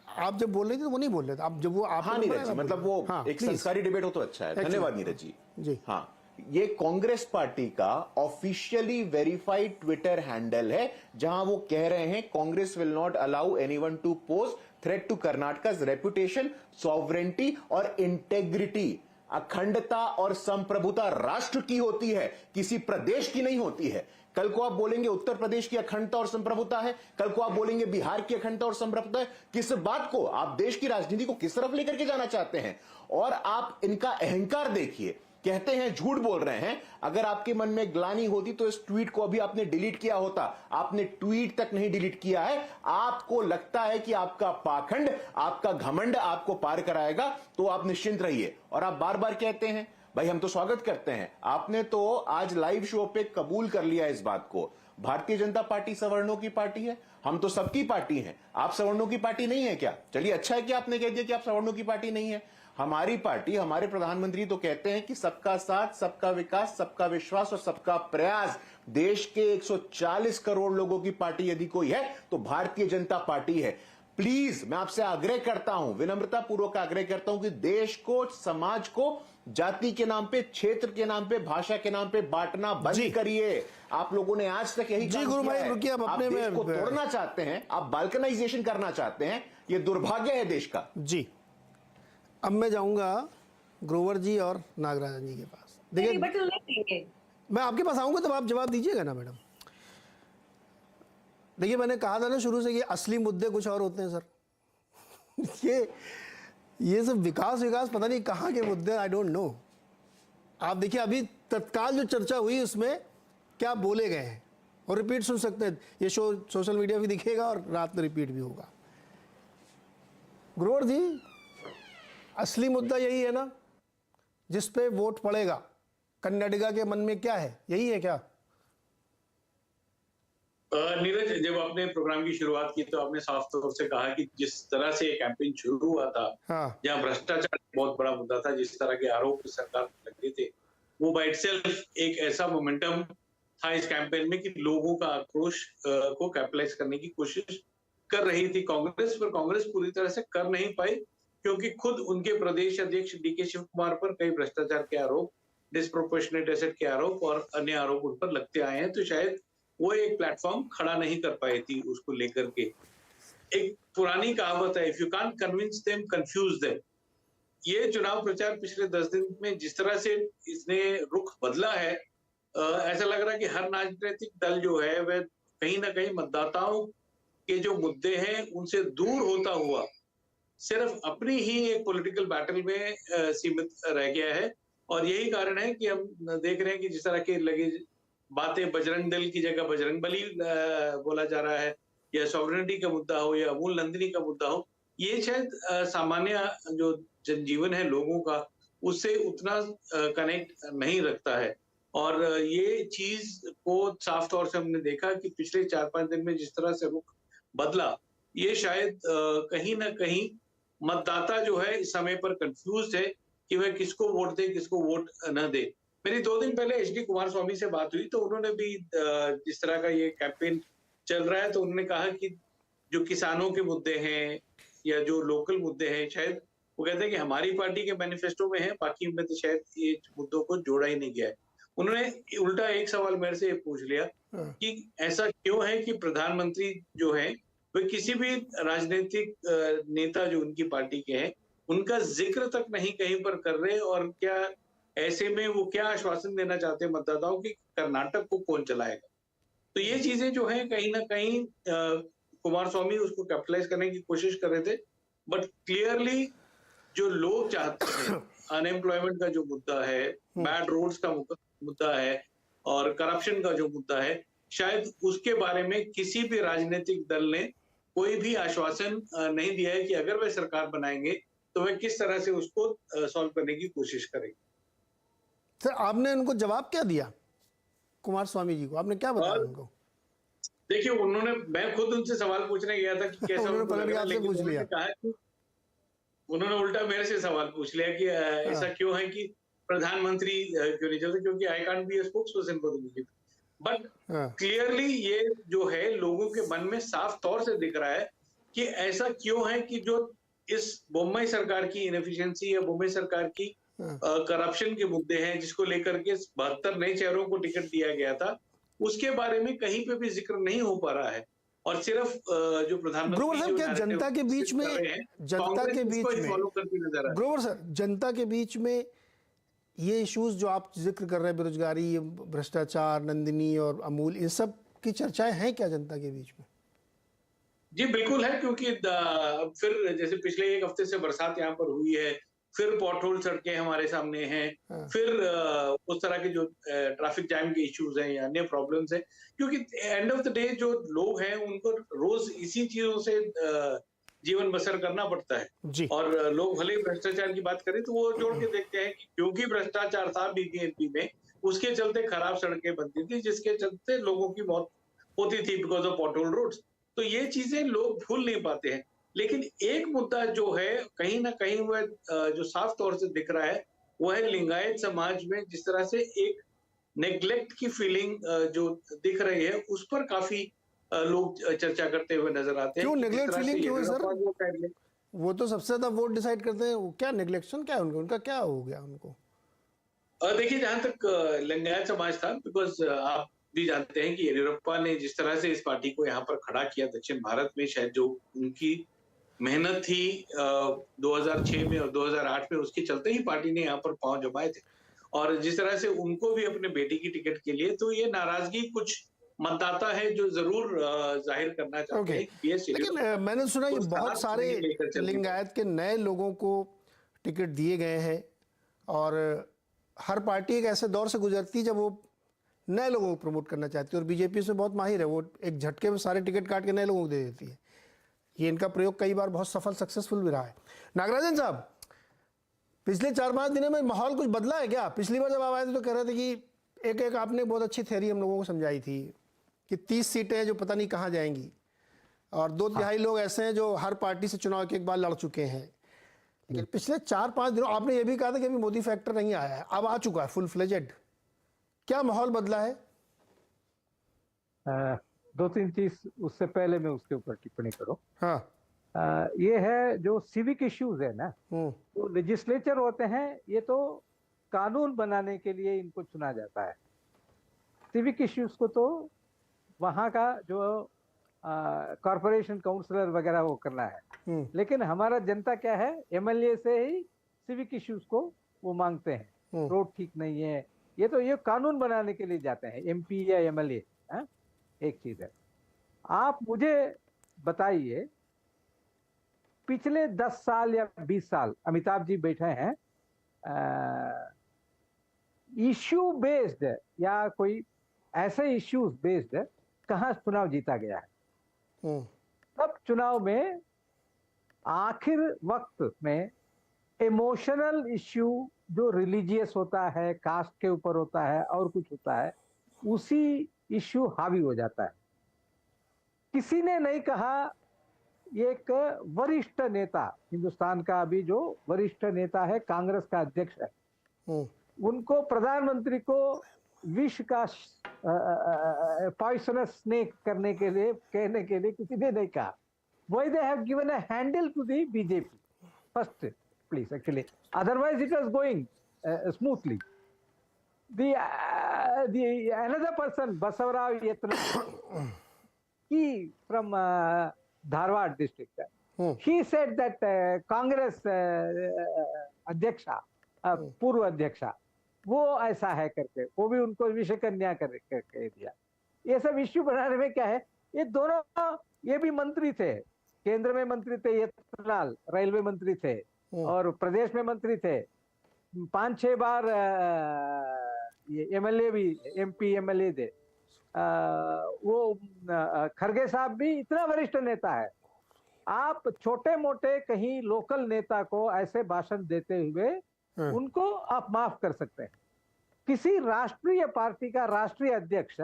आप जब बोल रहे थे तो वो नहीं बोल रहे थे, आप जब वो आप हाँ नीरज जी, मतलब वो एक संस्कारी डिबेट हो तो अच्छा है। धन्यवाद नीरज जी। हाँ, ये कांग्रेस पार्टी का ऑफिशियली वेरीफाइड ट्विटर हैंडल है जहां वो कह रहे हैं Congress will not allow anyone to pose threat to Karnataka's reputation, sovereignty और इंटेग्रिटी। अखंडता और संप्रभुता राष्ट्र की होती है, किसी प्रदेश की नहीं होती है। कल को आप बोलेंगे उत्तर प्रदेश की अखंडता और संप्रभुता है, कल को आप बोलेंगे बिहार की अखंडता और संप्रभुता है। किस बात को, आप देश की राजनीति को किस तरफ लेकर के जाना चाहते हैं? और आप इनका अहंकार देखिए, कहते हैं झूठ बोल रहे हैं। अगर आपके मन में ग्लानि होती तो इस ट्वीट को अभी आपने डिलीट किया होता। आपने ट्वीट तक नहीं डिलीट किया है। आपको लगता है कि आपका पाखंड, आपका घमंड आपको पार कराएगा, तो आप निश्चिंत रहिए। और आप बार बार कहते हैं, भाई हम तो स्वागत करते हैं। आपने तो आज लाइव शो पे कबूल कर लिया इस बात को, भारतीय जनता पार्टी सवर्णों की पार्टी है, हम तो सबकी पार्टी हैं। आप सवर्णों की पार्टी नहीं है क्या? चलिए अच्छा है कि आपने कह दिया कि आप सवर्णों की पार्टी नहीं है। हमारी पार्टी, हमारे प्रधानमंत्री तो कहते हैं कि सबका साथ, सबका विकास, सबका विश्वास और सबका प्रयास। देश के 140 करोड़ लोगों की पार्टी यदि कोई है तो भारतीय जनता पार्टी है। प्लीज मैं आपसे आग्रह करता हूं, विनम्रता पूर्वक आग्रह करता हूं कि देश को, समाज को जाति के नाम पे, क्षेत्र के नाम पे, भाषा के नाम पे बांटना बंद करिए। आप लोगों ने आज तक यही काम गुरु किया भाई है। रुकिए, आप अपने देश में को तोड़ना चाहते हैं, आप बाल्कनाइजेशन करना चाहते हैं। ये दुर्भाग्य है देश का। जी अब मैं जाऊंगा ग्रोवर जी और नागराजन जी के पास। देखिए मैं आपके पास आऊंगा तब आप जवाब दीजिएगा ना मैडम। देखिए मैंने कहा था ना शुरू से कि असली मुद्दे कुछ और होते हैं सर। ये सब विकास पता नहीं कहाँ के मुद्दे, आई डोंट नो। आप देखिए अभी तत्काल जो चर्चा हुई उसमें क्या बोले गए हैं, और रिपीट सुन सकते हैं। ये शो सोशल मीडिया भी दिखेगा और रात में रिपीट भी होगा। ग्रोवर जी, असली मुद्दा यही है ना जिस पे वोट पड़ेगा? कर्नाटका के मन में क्या है, यही है क्या? नीरज, जब आपने प्रोग्राम की शुरुआत की तो आपने साफ तौर से कहा कि जिस तरह से कैंपेन शुरू हुआ था, हाँ। जहां भ्रष्टाचार बहुत बड़ा मुद्दा था, जिस तरह के आरोप सरकार पर लगे थे, वो बाय इटसेल्फ एक ऐसा मोमेंटम था इस कैंपेन में कि लोगों का आक्रोश को कैपिटलाइज करने की कोशिश कर रही थी कांग्रेस, पर कांग्रेस पूरी तरह से कर नहीं पाई क्योंकि खुद उनके प्रदेश अध्यक्ष डीके शिव कुमार पर कई भ्रष्टाचार के आरोप, डिस्प्रोपोर्शनेट एसेट के आरोप और अन्य आरोप उन पर लगते आए हैं। तो शायद वो एक प्लेटफॉर्म खड़ा नहीं कर पाई थी उसको लेकर के। एक पुरानी कहावत है, if you can't convince them confuse them. ये चुनाव प्रचार पिछले 10 दिन में जिस तरह से इसने रुख बदला है, ऐसा लग रहा है कि हर राजनीतिक दल जो है वह कहीं ना कहीं मतदाताओं के जो मुद्दे हैं उनसे दूर होता हुआ सिर्फ अपनी ही एक पॉलिटिकल बैटल में सीमित रह गया है। और यही कारण है कि हम देख रहे हैं कि जिस तरह के लगे बातें बजरंग दल की जगह बजरंगबली बोला जा रहा है, या सॉवरेनिटी का मुद्दा हो या अमूल नंदिनी का मुद्दा हो, ये शायद सामान्य जो जनजीवन है लोगों का उससे उतना कनेक्ट नहीं रखता है। और ये चीज को साफ तौर से हमने देखा कि पिछले 4-5 दिन में जिस तरह से रुख बदला, ये शायद कहीं ना कहीं मतदाता जो है इस समय पर कंफ्यूज है कि वह किसको वोट दे, किसको वोट न दे। मेरी 2 दिन पहले एचडी कुमारस्वामी से बात हुई तो उन्होंने भी जिस तरह का ये कैंपेन चल रहा है तो उन्होंने कहा कि जो किसानों के मुद्दे हैं या जो लोकल मुद्दे हैं, शायद वो कहते हैं कि हमारी पार्टी के मैनिफेस्टो में है, बाकी में तो शायद ये मुद्दों को जोड़ा ही नहीं गया है। उन्होंने उल्टा एक सवाल मेरे से पूछ लिया कि ऐसा क्यों है कि प्रधानमंत्री जो है वे किसी भी राजनीतिक नेता जो उनकी पार्टी के हैं उनका जिक्र तक नहीं कहीं पर कर रहे, और क्या ऐसे में वो क्या आश्वासन देना चाहते हैं मतदाताओं की कर्नाटक को कौन चलाएगा। तो ये चीजें जो है कहीं ना कहीं कुमारस्वामी उसको कैपिटलाइज करने की कोशिश कर रहे थे, बट क्लियरली जो लोग चाहते हैं, अनएम्प्लॉयमेंट का जो मुद्दा है, बैड रोड्स का मुद्दा है और करप्शन का जो मुद्दा है, शायद उसके बारे में किसी भी राजनीतिक दल ने कोई भी आश्वासन नहीं दिया है कि अगर वे सरकार बनाएंगे तो वे किस तरह से उसको सॉल्व करने की कोशिश करेंगे। सर आपने उनको जवाब क्या दिया, कुमार स्वामी जी को आपने क्या बताया उनको? देखिए मैं खुद उनसे सवाल पूछने गया था कि कैसा उन्होंने उनको पलट लग के रहा है, आपसे लेकिन पूछ लिया। उन्होंने कहा कि उन्होंने उल्टा मेरे से सवाल पूछ लिया कि ऐसा क्यों है कि प्रधानमंत्री क्यों नहीं चलते, क्योंकि I can't be a spokesperson for the BJP. But clearly ये जो है लोगों के मन में साफ तौर से दिख रहा है कि ऐसा क्यों है कि जो इस मुंबई सरकार की इनएफिशिएंसी या मुंबई सरकार की करप्शन के मुद्दे हैं जिसको लेकर के 72 नए चेहरों को टिकट दिया गया था, उसके बारे में कहीं पे भी जिक्र नहीं हो पा रहा है। और सिर्फ जो प्रधानमंत्री ग्रोवर साहब, क्या narrative जनता के बीच में कर रहे हैं, जनता कांग्रेस के उसको बीच ही में फॉलो करती नजर आ रही है। ग्रोवर सर, जनता के बीच में ये इश्यूज जो आप जिक्र कर रहे हैं, बेरोजगारी, भ्रष्टाचार, नंदिनी और अमूल, इन सब की चर्चाएं हैं क्या जनता के बीच में? जी बिल्कुल है, क्योंकि फिर जैसे पिछले एक हफ्ते से बरसात यहाँ पर हुई है, फिर पॉटहोल सड़कें हमारे सामने हैं, फिर उस तरह के जो ट्रैफिक जैम के इश्यूज हैं या अन्य प्रॉब्लम्स हैं, क्योंकि एंड ऑफ द डे जो लोग हैं उनको रोज इसी चीजों से जीवन बसर करना पड़ता है। जी। और लोग भले ही भ्रष्टाचार की बात करें तो वो जोड़ के देखते हैं कि क्योंकि भ्रष्टाचार था बीबीएमपी में, उसके चलते खराब सड़कें बनती थी, जिसके चलते लोगों की मौत होती थी बिकॉज ऑफ पॉटहोल रोड्स। तो ये चीजें लोग भूल नहीं पाते हैं। लेकिन एक मुद्दा जो है कहीं ना कहीं वह जो साफ तौर से दिख रहा है वो है लिंगायत समाज में जिस तरह से एक नेग्लेक्ट की फीलिंग जो दिख रही है, उस पर काफी लोग चर्चा करते हुए नजर आते हैं। क्यों कि जिस नेग्लेक्ट तरह से फीलिंग क्यों है सर? येदियुरप्पा जो कह रहे हैं, वो तो सबसे ज्यादा वोट डिसाइड करते हैं, वो क्या नेग्लेक्शन क्या है उनका क्या हो गया उनको? देखिए जहां तक लिंगायत समाज था, बिकॉज आप भी जानते हैं कि येदियुरप्पा ने जिस तरह से इस पार्टी को यहाँ पर खड़ा किया दक्षिण भारत में, शायद जो उनकी मेहनत थी 2006 में और 2008 में, उसके चलते ही पार्टी ने यहाँ पर पांव जमाए थे। और जिस तरह से उनको भी अपने बेटी की टिकट के लिए, तो ये नाराजगी कुछ मतदाता है जो जरूर जाहिर करना चाहते ओके, हैं कि बीएस लेकिन येदियुरप्पा मैंने सुना कि उस बहुत साथ सारे नहीं लेकर चल रहे। लिंगायत के नए लोगों को टिकट दिए गए हैं और हर पार्टी एक ऐसे दौर से गुजरती है जब वो नए लोगों को प्रमोट करना चाहती है, और बीजेपी से बहुत माहिर है, वो एक झटके में सारे टिकट काट के नए लोगों को दे देती है। ये इनका प्रयोग कई बार बहुत सफल, सक्सेसफुल भी रहा है। नागराजन साहब, पिछले 4-5 दिनों में माहौल कुछ बदला है क्या? पिछली बार जब आप आए थे तो कह रहे थे कि एक आपने बहुत अच्छी थ्योरी हम लोगों को समझाई थी कि 30 सीटें हैं जो पता नहीं कहाँ जाएंगी, और 2/3 लोग ऐसे हैं जो हर पार्टी से चुनाव के एक बार लड़ चुके हैं। लेकिन पिछले 4-5 दिनों आपने ये भी कहा था कि अभी मोदी फैक्टर नहीं आया है, अब आ चुका है फुल फ्लेजेड। क्या माहौल बदला है? 2-3 चीज उससे पहले मैं उसके ऊपर टिप्पणी करूं। हाँ, ये है जो सिविक इश्यूज है ना, तो लेजिस्लेचर होते हैं, ये तो कानून बनाने के लिए इनको चुना जाता है। सिविक इश्यूज को तो वहाँ का जो कॉरपोरेशन काउंसलर वगैरह वो करना है। लेकिन हमारा जनता क्या है, एमएलए से ही सिविक इश्यूज को वो मांगते हैं। रोड ठीक नहीं है, ये कानून बनाने के लिए जाते हैं एमपी या एमएलए। एक चीज है, आप मुझे बताइए पिछले 10 साल या 20 साल अमिताभ जी बैठे हैं, इश्यू बेस्ड या कोई ऐसे इश्यूज बेस्ड कहाँ चुनाव जीता गया है? तब चुनाव में आखिर वक्त में इमोशनल इश्यू जो रिलीजियस होता है, कास्ट के ऊपर होता है और कुछ होता है, उसी इश्यू हावी हो जाता है। किसी ने नहीं कहा, एक वरिष्ठ नेता, हिंदुस्तान का अभी जो वरिष्ठ नेता है, कांग्रेस का अध्यक्ष है, उनको प्रधानमंत्री को विष का पॉइजनस स्नेक करने के लिए कहने के लिए किसी ने नहीं कहा। Why they have given a handle to the BJP first, please, actually. Otherwise, it was going smoothly. The another person, Basavarao Yetna, he from Dharwad district, he said that Congress अध्यक्षा, पूर्व अध्यक्षा, वो ऐसा है करके, वो भी उनको विषय कन्या कर दिया। ये सब इश्यू बनाने में क्या है, ये दोनों, ये भी मंत्री थे, केंद्र में मंत्री थे, यत्नाल रेलवे मंत्री थे और प्रदेश में मंत्री थे, 5-6 बार ये एमएलए भी, एमपी एमएलए थे। वो खरगे साहब भी इतना वरिष्ठ नेता है, आप छोटे मोटे कहीं लोकल नेता को ऐसे भाषण देते हुए उनको आप माफ कर सकते हैं। किसी राष्ट्रीय पार्टी का राष्ट्रीय अध्यक्ष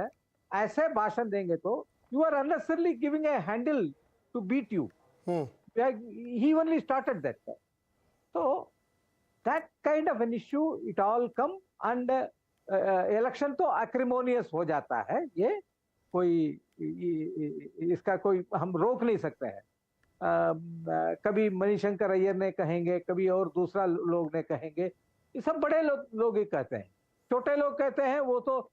ऐसे भाषण देंगे तो you are unnecessarily giving a handle to beat you. He only started that. तो that kind of an issue it all come and election तो एक्रिमोनियस हो जाता है। ये कोई इसका कोई हम रोक नहीं सकते हैं। कभी मणिशंकर अय्यर ने कहेंगे, कभी और दूसरा लोग ने कहेंगे, ये सब बड़े लोग ही कहते हैं। छोटे लोग कहते हैं वो तो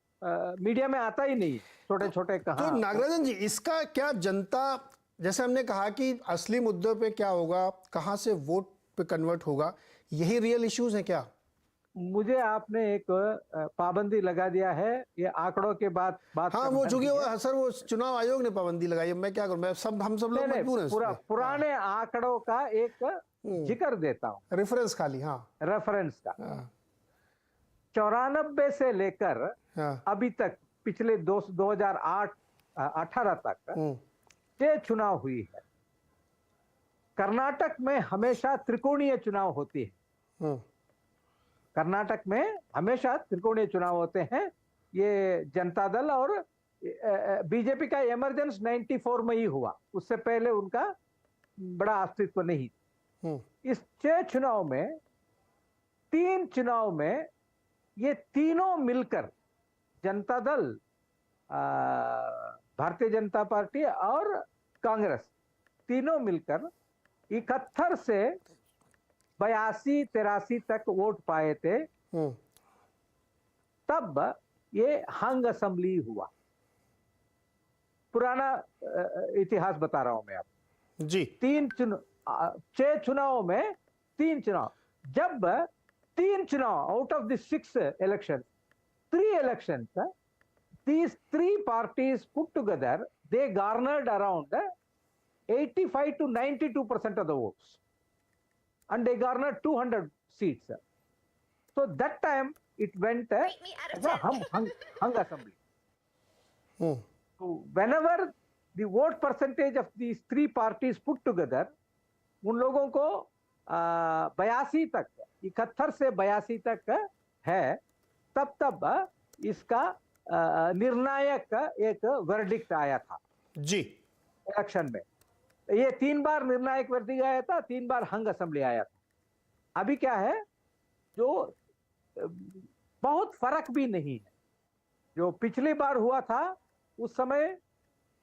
मीडिया में आता ही नहीं, छोटे छोटे कहाँ। तो नागराजन जी, इसका क्या जनता, जैसे हमने कहा कि असली मुद्दों पे क्या होगा, कहाँ से वोट पे कन्वर्ट होगा, यही रियल इश्यूज है क्या? मुझे आपने एक पाबंदी लगा दिया है ये आंकड़ों के बात हाँ, वो चूंकि सर वो चुनाव आयोग ने पाबंदी लगाई है, मैं क्या करूं, मैं हम सब लोग मजबूर हैं पूरा पुराने आंकड़ों का एक जिक्र देता हूँ, रेफरेंस खाली। हाँ, रेफरेंस का 94 से लेकर अभी तक पिछले 2008-18 तक 6 चुनाव हुई है। कर्नाटक में हमेशा त्रिकोणीय चुनाव होती है। कर्नाटक में हमेशा त्रिकोणीय चुनाव होते हैं। ये जनता दल और बीजेपी का इमरजेंस 94 में ही हुआ, उससे पहले उनका बड़ा अस्तित्व नहीं। इस 6 चुनाव में 3 चुनाव में ये तीनों मिलकर, जनता दल, भारतीय जनता पार्टी और कांग्रेस, तीनों मिलकर 71 से 82-83 तक वोट पाए थे। तब ये हंग असेंबली हुआ। पुराना इतिहास बता रहा हूं मैं आपको जी। 6 चुनाव में 3 चुनाव, जब 3 चुनाव out of the 6 election, 3 election, these 3 parties put together, they garnered around 85 to 92% of the votes, and they garnered 200 seats. So that time it went as a hung assembly. So whenever the vote percentage of these 3 parties put together, उन लोगों को 82 तक, 71 से 82 तक है, तब इसका निर्णायक एक वर्डिक्ट आया था जी इलेक्शन में। ये 3 बार निर्णायक वर्डिक्ट आया था, 3 बार हंग असेंबली आया था। अभी क्या है, जो बहुत फर्क भी नहीं है। जो पिछली बार हुआ था उस समय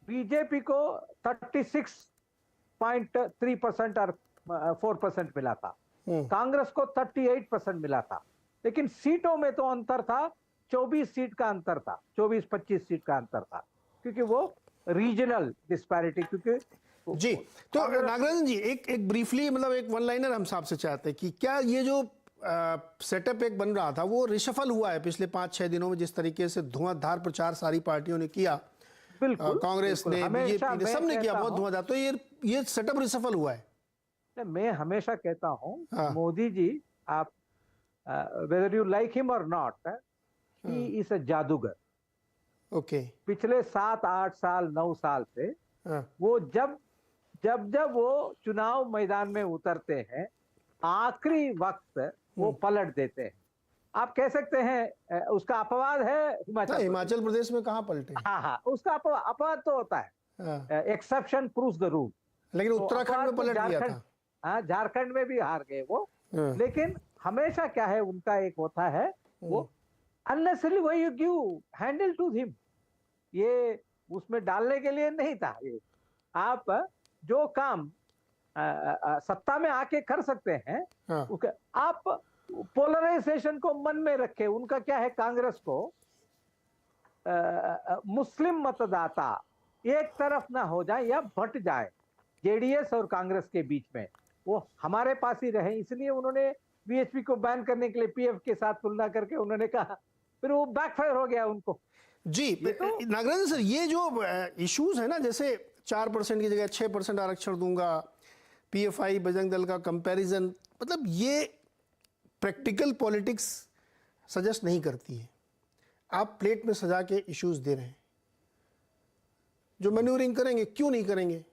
बीजेपी को 36.3% और 4% मिला था, कांग्रेस को 38% मिला था। लेकिन सीटों में तो अंतर था, 24 सीट का अंतर था, 24-25 सीट का अंतर था, क्योंकि वो रीजनल डिस्पैरिटी। क्योंकि जी, तो नागराजन जी एक ब्रीफली, मतलब एक वन लाइनर हम आपसे चाहते हैं कि क्या ये जो सेटअप एक बन रहा था वो रिशफल हुआ है पिछले 5-6 दिनों में, जिस तरीके से धुआंधार प्रचार सारी पार्टियों ने किया, कांग्रेस ने, बीजेपी ने, सबने किया बहुत धुआंधार, तो ये सेटअप रिशफल हुआ है? मैं हमेशा कहता हूं, मोदी जी, आप वेदर यू लाइक हिम और नॉट, ही इज अ जादूगर। ओके। पिछले 7-8 साल 9 साल से वो जब वो चुनाव मैदान में उतरते हैं, आखिरी वक्त वो पलट देते हैं। आप कह सकते हैं उसका अपवाद है हिमाचल प्रदेश में। कहाँ पलटे? हाँ, उसका अपवाद तो होता है, एक्सेप्शन प्रूव्स द रूल। लेकिन उत्तराखंड में पलट गया था। हाँ, झारखंड में भी हार गए वो। लेकिन हमेशा क्या है, उनका एक होता है, वो unnecessary why you give handle to him, ये उसमें डालने के लिए नहीं था। ये आप जो काम सत्ता में आके कर सकते हैं, आप पोलराइजेशन को मन में रखे। उनका क्या है, कांग्रेस को मुस्लिम मतदाता एक तरफ ना हो जाए या बंट जाए जेडीएस और कांग्रेस के बीच में, वो हमारे पास ही रहे। इसलिए उन्होंने बीएचपी को बैन करने के लिए पीएफ के साथ तुलना करके उन्होंने कहा, फिर वो बैकफायर हो गया उनको। जी नागराजन सर, ये जो इश्यूज है ना, जैसे 4% की जगह 6% आरक्षण दूंगा, पीएफआई बजरंग दल का कंपैरिजन, मतलब ये प्रैक्टिकल पॉलिटिक्स सजेस्ट नहीं करती है। आप प्लेट में सजा के इश्यूज दे रहे हैं, जो मैन्यूवरिंग करेंगे, क्यों नहीं करेंगे?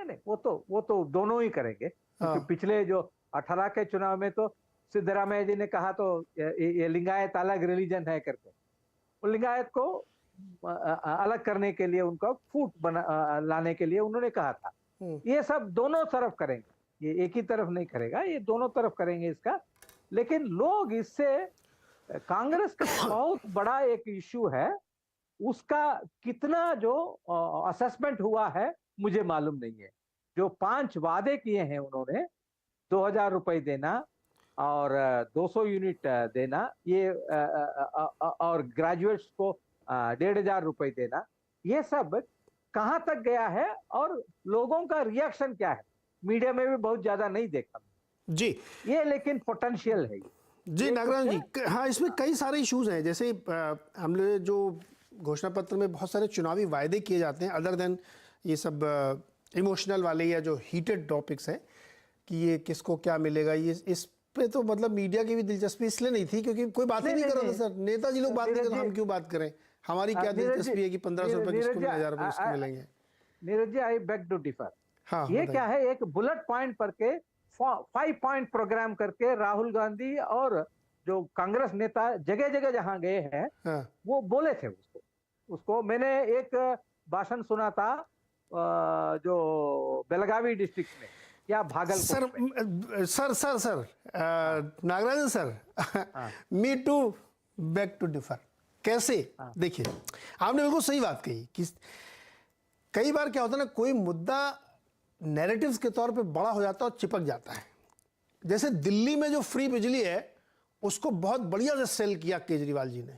नहीं, वो तो दोनों ही करेंगे, क्योंकि पिछले जो 18 के चुनाव में तो सिद्धरामैया जी ने कहा तो ये लिंगायत अलग रिलीजन है करके, वो लिंगायत को अलग करने के लिए, उनका फूट लाने के लिए उन्होंने कहा था। ये सब दोनों तरफ करेंगे, ये एक ही तरफ नहीं करेगा, ये दोनों तरफ करेंगे इसका। लेकिन लोग इससे, कांग्रेस का बहुत बड़ा एक इश्यू है, उसका कितना जो असेसमेंट हुआ है मुझे मालूम नहीं है। जो 5 वादे किए हैं उन्होंने, 2000 रुपए देना और 200 यूनिट देना, ये और ग्रेजुएट्स को 1500 रुपए देना, ये सब कहां तक गया है और लोगों का रिएक्शन क्या है, मीडिया में भी बहुत ज्यादा नहीं देखा जी। ये, लेकिन पोटेंशियल है जी नागराजन जी, हाँ इसमें कई सारे इश्यूज हैं। जैसे हमने जो घोषणा पत्र में बहुत सारे चुनावी वायदे किए जाते हैं, अदर देन ये सब इमोशनल वाले या जो हीटेड टॉपिक्स हैं कि ये किसको क्या मिलेगा, ये इस पे तो मतलब मीडिया की भी दिलचस्पी इसलिए नहीं थी क्योंकि कोई बात ही नहीं कर रहा था सर। नेताजी लोग बात नहीं कर रहे, हम क्यों बात करें, हमारी क्या दिलचस्पी है कि 1500 रुपए किसको मिले, 1000 रुपए किसको मिलेंगे। Neeraj ji, I beg to differ. हाँ, ये क्या है, एक बुलेट पॉइंट पर के 5 पॉइंट प्रोग्राम करके राहुल गांधी और जो कांग्रेस नेता जगह जगह जहां गए हैं, हाँ। वो बोले थे उसको मैंने एक भाषण सुना था जो बेलगावी डिस्ट्रिक्ट में या भागलपुर में। Sir Nagarajan sir, me too beg to differ. कैसे? देखिए, आपने बिल्कुल सही बात कही कि कई बार क्या होता है ना, कोई मुद्दा नैरेटिव्स के तौर पे बड़ा हो जाता है और चिपक जाता है। जैसे दिल्ली में जो फ्री बिजली है उसको बहुत बढ़िया से सेल किया केजरीवाल जी ने।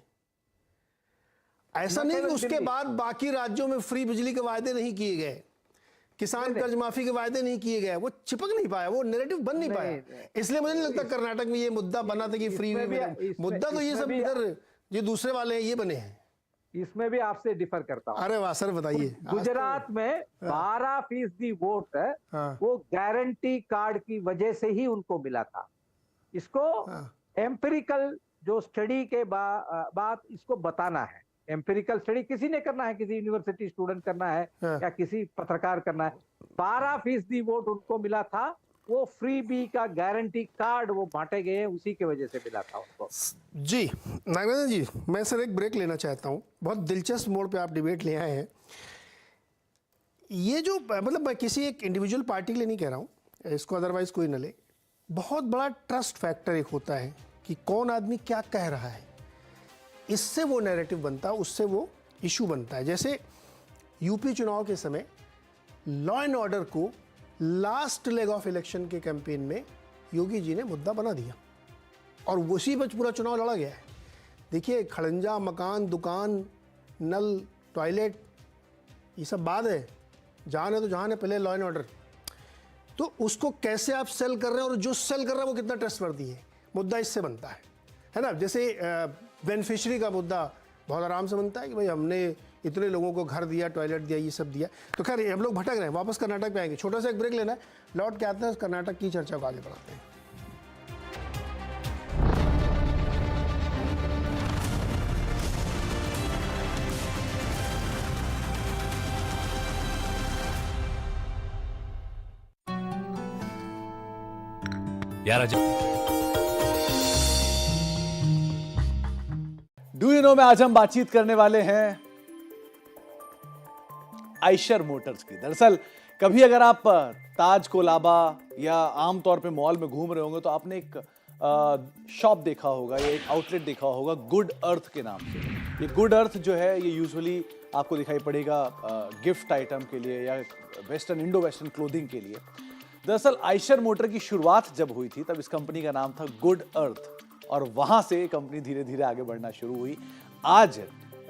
ऐसा नहीं कि उसके बाद बाकी राज्यों में फ्री बिजली के वायदे नहीं किए गए, किसान कर्ज माफी के वायदे नहीं किए गए, वो चिपक नहीं पाया, वो नैरेटिव बन नहीं पाया। इसलिए मुझे नहीं लगता कर्नाटक में ये मुद्दा बना था कि फ्री मुद्दा, तो ये सब इधर ये दूसरे वाले हैं ये बने हैं। इसमें भी आपसे डिफर करता हूं। अरे वाह सर, बताइए। गुजरात में 12% वोट है, वो गारंटी कार्ड की वजह से ही उनको मिला था। इसको एम्पिरिकल जो स्टडी के बाद इसको बताना है। एम्पिरिकल स्टडी किसी ने करना है, किसी यूनिवर्सिटी स्टूडेंट करना है या किसी पत्रकार करना है। 12% वोट उनको मिला था, वो फ्री बी का गारंटी कार्ड वो बांटे गए, उसी की वजह से मिला था उनको। जी नागराजन जी, मैं सर एक ब्रेक लेना चाहता हूँ। बहुत दिलचस्प मोड़ पे आप डिबेट ले आए हैं। ये जो मतलब मैं किसी एक इंडिविजुअल पार्टी के लिए नहीं कह रहा हूँ, इसको अदरवाइज कोई न ले। बहुत बड़ा ट्रस्ट फैक्टर एक होता है कि कौन आदमी क्या कह रहा है, इससे वो नैरेटिव बनता है, उससे वो इशू बनता है। जैसे यूपी चुनाव के समय लॉ एंड ऑर्डर को लास्ट लेग ऑफ इलेक्शन के कैंपेन में योगी जी ने मुद्दा बना दिया और उसी पर पूरा चुनाव लड़ा गया है। देखिए, खड़ंजा, मकान, दुकान, नल, टॉयलेट, ये सब बात है, जान है तो जान है, पहले लॉ एंड ऑर्डर। तो उसको कैसे आप सेल कर रहे हैं और जो सेल कर रहा है वो कितना ट्रस्टवर्दी है, मुद्दा इससे बनता है ना। जैसे बेनिफिशियरी का मुद्दा बहुत आराम से बनता है कि भाई हमने इतने लोगों को घर दिया, टॉयलेट दिया, ये सब दिया। तो खैर हम लोग भटक रहे हैं, वापस कर्नाटक पे आएंगे, छोटा सा एक ब्रेक लेना है, लौट के आते हैं, कर्नाटक की चर्चा को आगे बढ़ाते हैं। यार डू यू नो में आज हम बातचीत करने वाले हैं आइशर मोटर्स की। दरअसल कभी अगर आप ताज कोलाबा या आमतौर पे मॉल में घूम रहे होंगे तो आपने एक शॉप देखा होगा या एक आउटलेट देखा होगा गुड अर्थ के नाम से। ये गुड अर्थ जो है ये यूजुअली आपको दिखाई पड़ेगा गिफ्ट आइटम के लिए या वेस्टर्न इंडो वेस्टर्न क्लोथिंग के लिए। दरअसल आइशर मोटर की शुरुआत जब हुई थी तब इस कंपनी का नाम था गुड अर्थ और वहां से कंपनी धीरे धीरे आगे बढ़ना शुरू हुई। आज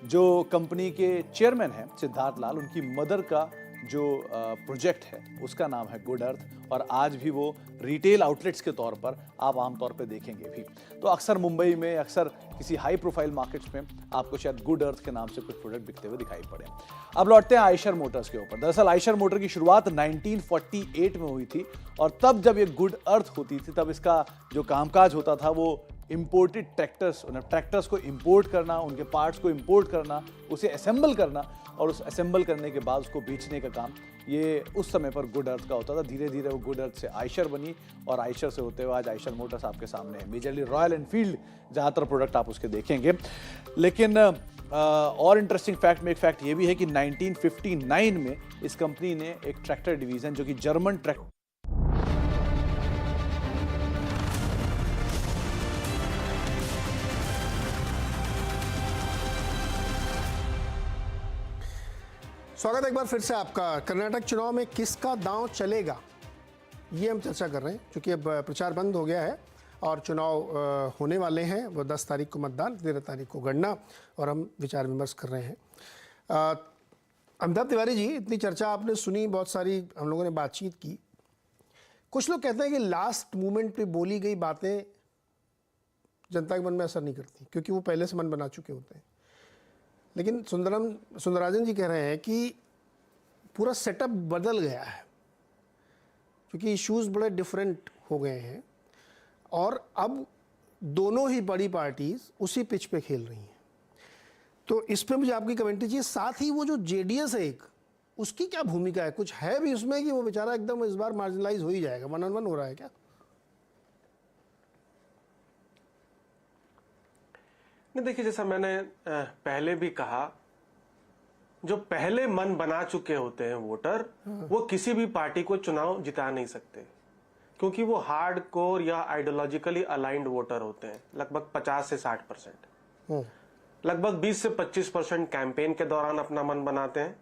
जो कंपनी के चेयरमैन हैं सिद्धार्थ लाल, उनकी मदर का जो प्रोजेक्ट है उसका नाम है गुड अर्थ और आज भी वो रिटेल आउटलेट्स के तौर पर आप आमतौर पे देखेंगे भी। तो अक्सर मुंबई में, अक्सर किसी हाई प्रोफाइल मार्केट्स में आपको शायद गुड अर्थ के नाम से कुछ प्रोडक्ट बिकते हुए दिखाई पड़े। अब लौटते हैं आइशर मोटर्स के ऊपर। दरअसल आइशर मोटर की शुरुआत 1948 में हुई थी और तब जब ये गुड अर्थ होती थी तब इसका जो कामकाज होता था वो इंपोर्टेड ट्रैक्टर्स को इंपोर्ट करना, उनके पार्ट्स को इंपोर्ट करना, उसे असेंबल करना और उस असेंबल करने के बाद उसको बेचने का काम, ये उस समय पर गुड अर्थ का होता था। धीरे धीरे वो गुड अर्थ से आयशर बनी और आयशर से होते हुए आज आयशर मोटर्स आपके सामने है। मेजरली रॉयल एनफील्ड ज़्यादातर प्रोडक्ट आप उसके देखेंगे। लेकिन और इंटरेस्टिंग फैक्ट में एक फैक्ट ये भी है कि 1959 में इस कंपनी ने एक ट्रैक्टर डिवीज़न जो कि जर्मन ट्रैक्टर स्वागत एक बार फिर से आपका। कर्नाटक चुनाव में किसका दांव चलेगा, ये हम चर्चा कर रहे हैं, क्योंकि अब प्रचार बंद हो गया है और चुनाव होने वाले हैं। वो 10 तारीख को मतदान, 13 तारीख को गणना, और हम विचार विमर्श कर रहे हैं। अमिताभ तिवारी जी, इतनी चर्चा आपने सुनी, बहुत सारी हम लोगों ने बातचीत की। कुछ लोग कहते हैं कि लास्ट मोमेंट पे बोली गई बातें जनता के मन में असर नहीं करती, क्योंकि वो पहले से मन बना चुके होते हैं। लेकिन सुंदरराजन जी कह रहे हैं कि पूरा सेटअप बदल गया है, क्योंकि इश्यूज बड़े डिफरेंट हो गए हैं और अब दोनों ही बड़ी पार्टीज उसी पिच पे खेल रही हैं। तो इस पे मुझे आपकी कमेंट्री चाहिए। साथ ही वो जो जेडीएस है एक, उसकी क्या भूमिका है? कुछ है भी उसमें कि वो बेचारा एकदम इस बार मार्जिनलाइज हो ही जाएगा? 1-on-1 हो रहा है क्या? नहीं, देखिए, जैसा मैंने पहले भी कहा, जो पहले मन बना चुके होते हैं वोटर, वो किसी भी पार्टी को चुनाव जिता नहीं सकते, क्योंकि वो हार्ड कोर या आइडियोलॉजिकली अलाइंड वोटर होते हैं। लगभग 50 से 60%, लगभग 20 से 25% कैंपेन के दौरान अपना मन बनाते हैं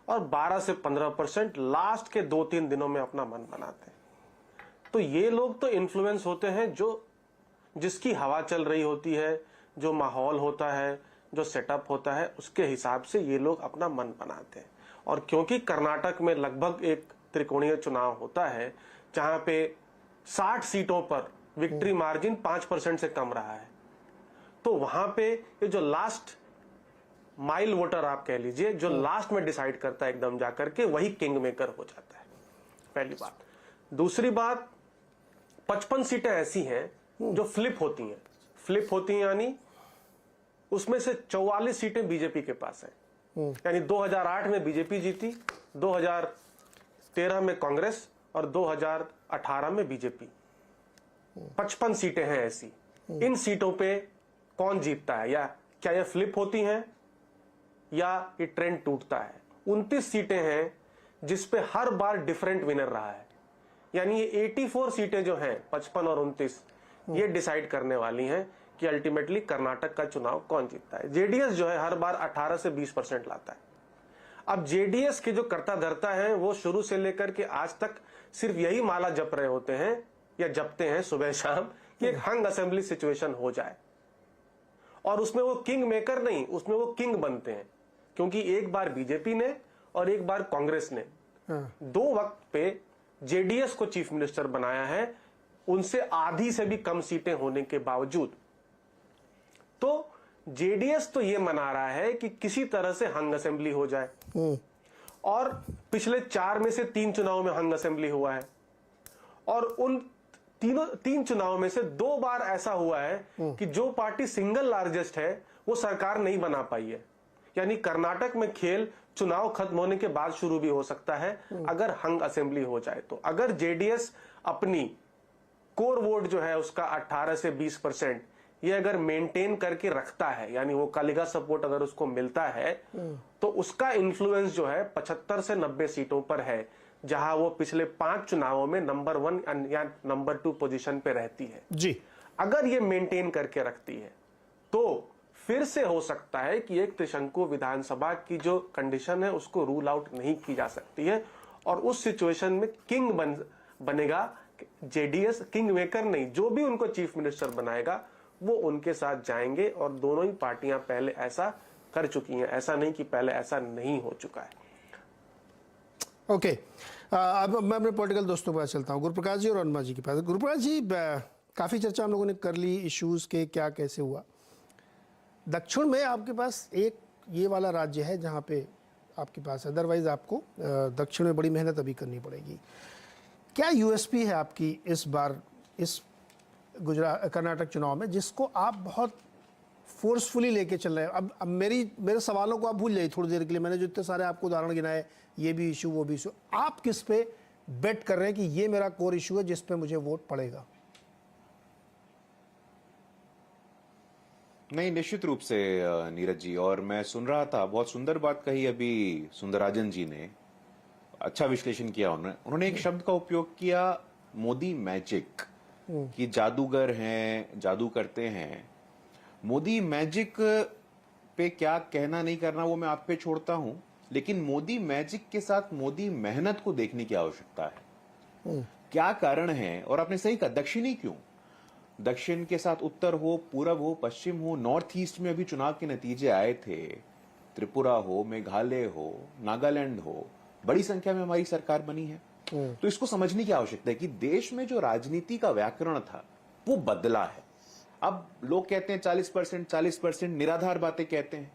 और 12 से 15% लास्ट के 2-3 दिनों में अपना मन बनाते हैं। तो ये लोग तो इन्फ्लुएंस होते हैं, जो जिसकी हवा चल रही होती है, जो माहौल होता है, जो सेटअप होता है, उसके हिसाब से ये लोग अपना मन बनाते हैं। और क्योंकि कर्नाटक में लगभग एक त्रिकोणीय चुनाव होता है, जहां पे 60 सीटों पर विक्ट्री मार्जिन 5% से कम रहा है, तो वहां पे ये जो लास्ट माइल वोटर आप कह लीजिए, जो लास्ट में डिसाइड करता है एकदम जाकर के, वही किंग मेकर हो जाता है। पहली बात। दूसरी बात, 55 सीटें ऐसी हैं जो फ्लिप होती हैं। फ्लिप होती हैं यानी उसमें से 44 सीटें बीजेपी के पास हैं। यानी 2008 में बीजेपी जीती, 2013 में कांग्रेस और 2018 में बीजेपी। 55 सीटें हैं ऐसी। इन सीटों पे कौन जीतता है, या क्या ये फ्लिप होती हैं या ये ट्रेंड टूटता है? 29 सीटें हैं जिस पे हर बार डिफरेंट विनर रहा है। यानी ये 84 सीटें जो हैं, 55 और 29, ये डिसाइड करने वाली हैं कि अल्टीमेटली कर्नाटक का चुनाव कौन जीतता है। जेडीएस जो है हर बार 18 से 20% लाता है। अब जेडीएस के जो कर्ता धर्ता हैं, वो शुरू से लेकर के आज तक सिर्फ यही माला जप रहे होते हैं या जपते हैं सुबह शाम कि एक हंग असेंबली सिचुएशन हो जाए, और उसमें वो किंग मेकर नहीं, उसमें वो किंग बनते हैं। क्योंकि एक बार बीजेपी ने और एक बार कांग्रेस ने दो वक्त पे जेडीएस को चीफ मिनिस्टर बनाया है, उनसे आधी से भी कम सीटें होने के बावजूद। तो जेडीएस तो ये मना रहा है कि किसी तरह से हंग असेंबली हो जाए, और पिछले 4 में से 3 चुनाव में हंग असेंबली हुआ है, और उन 3 चुनाव में से 2 बार ऐसा हुआ है कि जो पार्टी सिंगल लार्जेस्ट है वो सरकार नहीं बना पाई है। यानी कर्नाटक में खेल चुनाव खत्म होने के बाद शुरू भी हो सकता है अगर हंग असेंबली हो जाए तो। अगर जेडीएस अपनी कोर वोट जो है उसका 18 से 20% ये अगर मेंटेन करके रखता है, यानी वो कालिगा सपोर्ट अगर उसको मिलता है, तो उसका इन्फ्लुएंस जो है 75 से 90 सीटों पर है, जहां वो पिछले 5 चुनावों में नंबर 1 या नंबर 2 पोजीशन पे रहती है जी। अगर ये मेंटेन करके रखती है तो फिर से हो सकता है कि एक त्रिशंकु विधानसभा की जो कंडीशन है उसको रूल आउट नहीं की जा सकती है, और उस सिचुएशन में किंग बनेगा जेडीएस। किंग मेकर नहीं, जो भी उनको चीफ मिनिस्टर बनाएगा वो उनके साथ जाएंगे, और दोनों ही पार्टियां पहले ऐसा कर चुकी हैं। ऐसा नहीं कि पहले ऐसा नहीं हो चुका है। ओके, अब मैं अपने पॉलिटिकल दोस्तों के पास चलता हूँ, गुरुप्रकाश जी और अनुमा जी के पास। गुरुप्रकाश जी, काफ़ी चर्चा हम लोगों ने कर ली इश्यूज़ के, क्या कैसे हुआ। दक्षिण में आपके पास एक ये वाला राज्य है जहाँ पे आपके पास, अदरवाइज आपको दक्षिण में बड़ी मेहनत अभी करनी पड़ेगी। क्या यूएसपी है आपकी इस बार इस कर्नाटक चुनाव में, जिसको आप बहुत फोर्सफुली लेके चल रहे हैं। अब मेरे सवालों को आप भूल जाइए थोड़ी देर के लिए। मैंने जो इतने सारे आपको उदाहरण गिनाए, ये भी इशू वो भी इशू, आप किस पे बेट कर रहे हैं कि ये मेरा कोर इशू है जिस पे मुझे वोट पड़ेगा? नहीं, निश्चित रूप से नीरज जी, और मैं सुन रहा था, बहुत सुंदर बात कही अभी सुंदरराजन जी ने, अच्छा विश्लेषण किया उन्होंने एक शब्द का उपयोग किया, मोदी मैजिक, कि जादूगर हैं, जादू करते हैं। मोदी मैजिक पे क्या कहना नहीं करना वो मैं आप पे छोड़ता हूं, लेकिन मोदी मैजिक के साथ मोदी मेहनत को देखने की आवश्यकता है। क्या कारण है? और आपने सही कहा, दक्षिणी क्यों? दक्षिण के साथ उत्तर हो, पूरब हो, पश्चिम हो, नॉर्थ ईस्ट में अभी चुनाव के नतीजे आए थे। त्रिपुरा हो, मेघालय हो, नागालैंड हो, बड़ी संख्या में हमारी सरकार बनी है। तो इसको समझने की आवश्यकता है कि देश में जो राजनीति का व्याकरण था वो बदला है। अब लोग कहते हैं 40% निराधार बातें कहते हैं।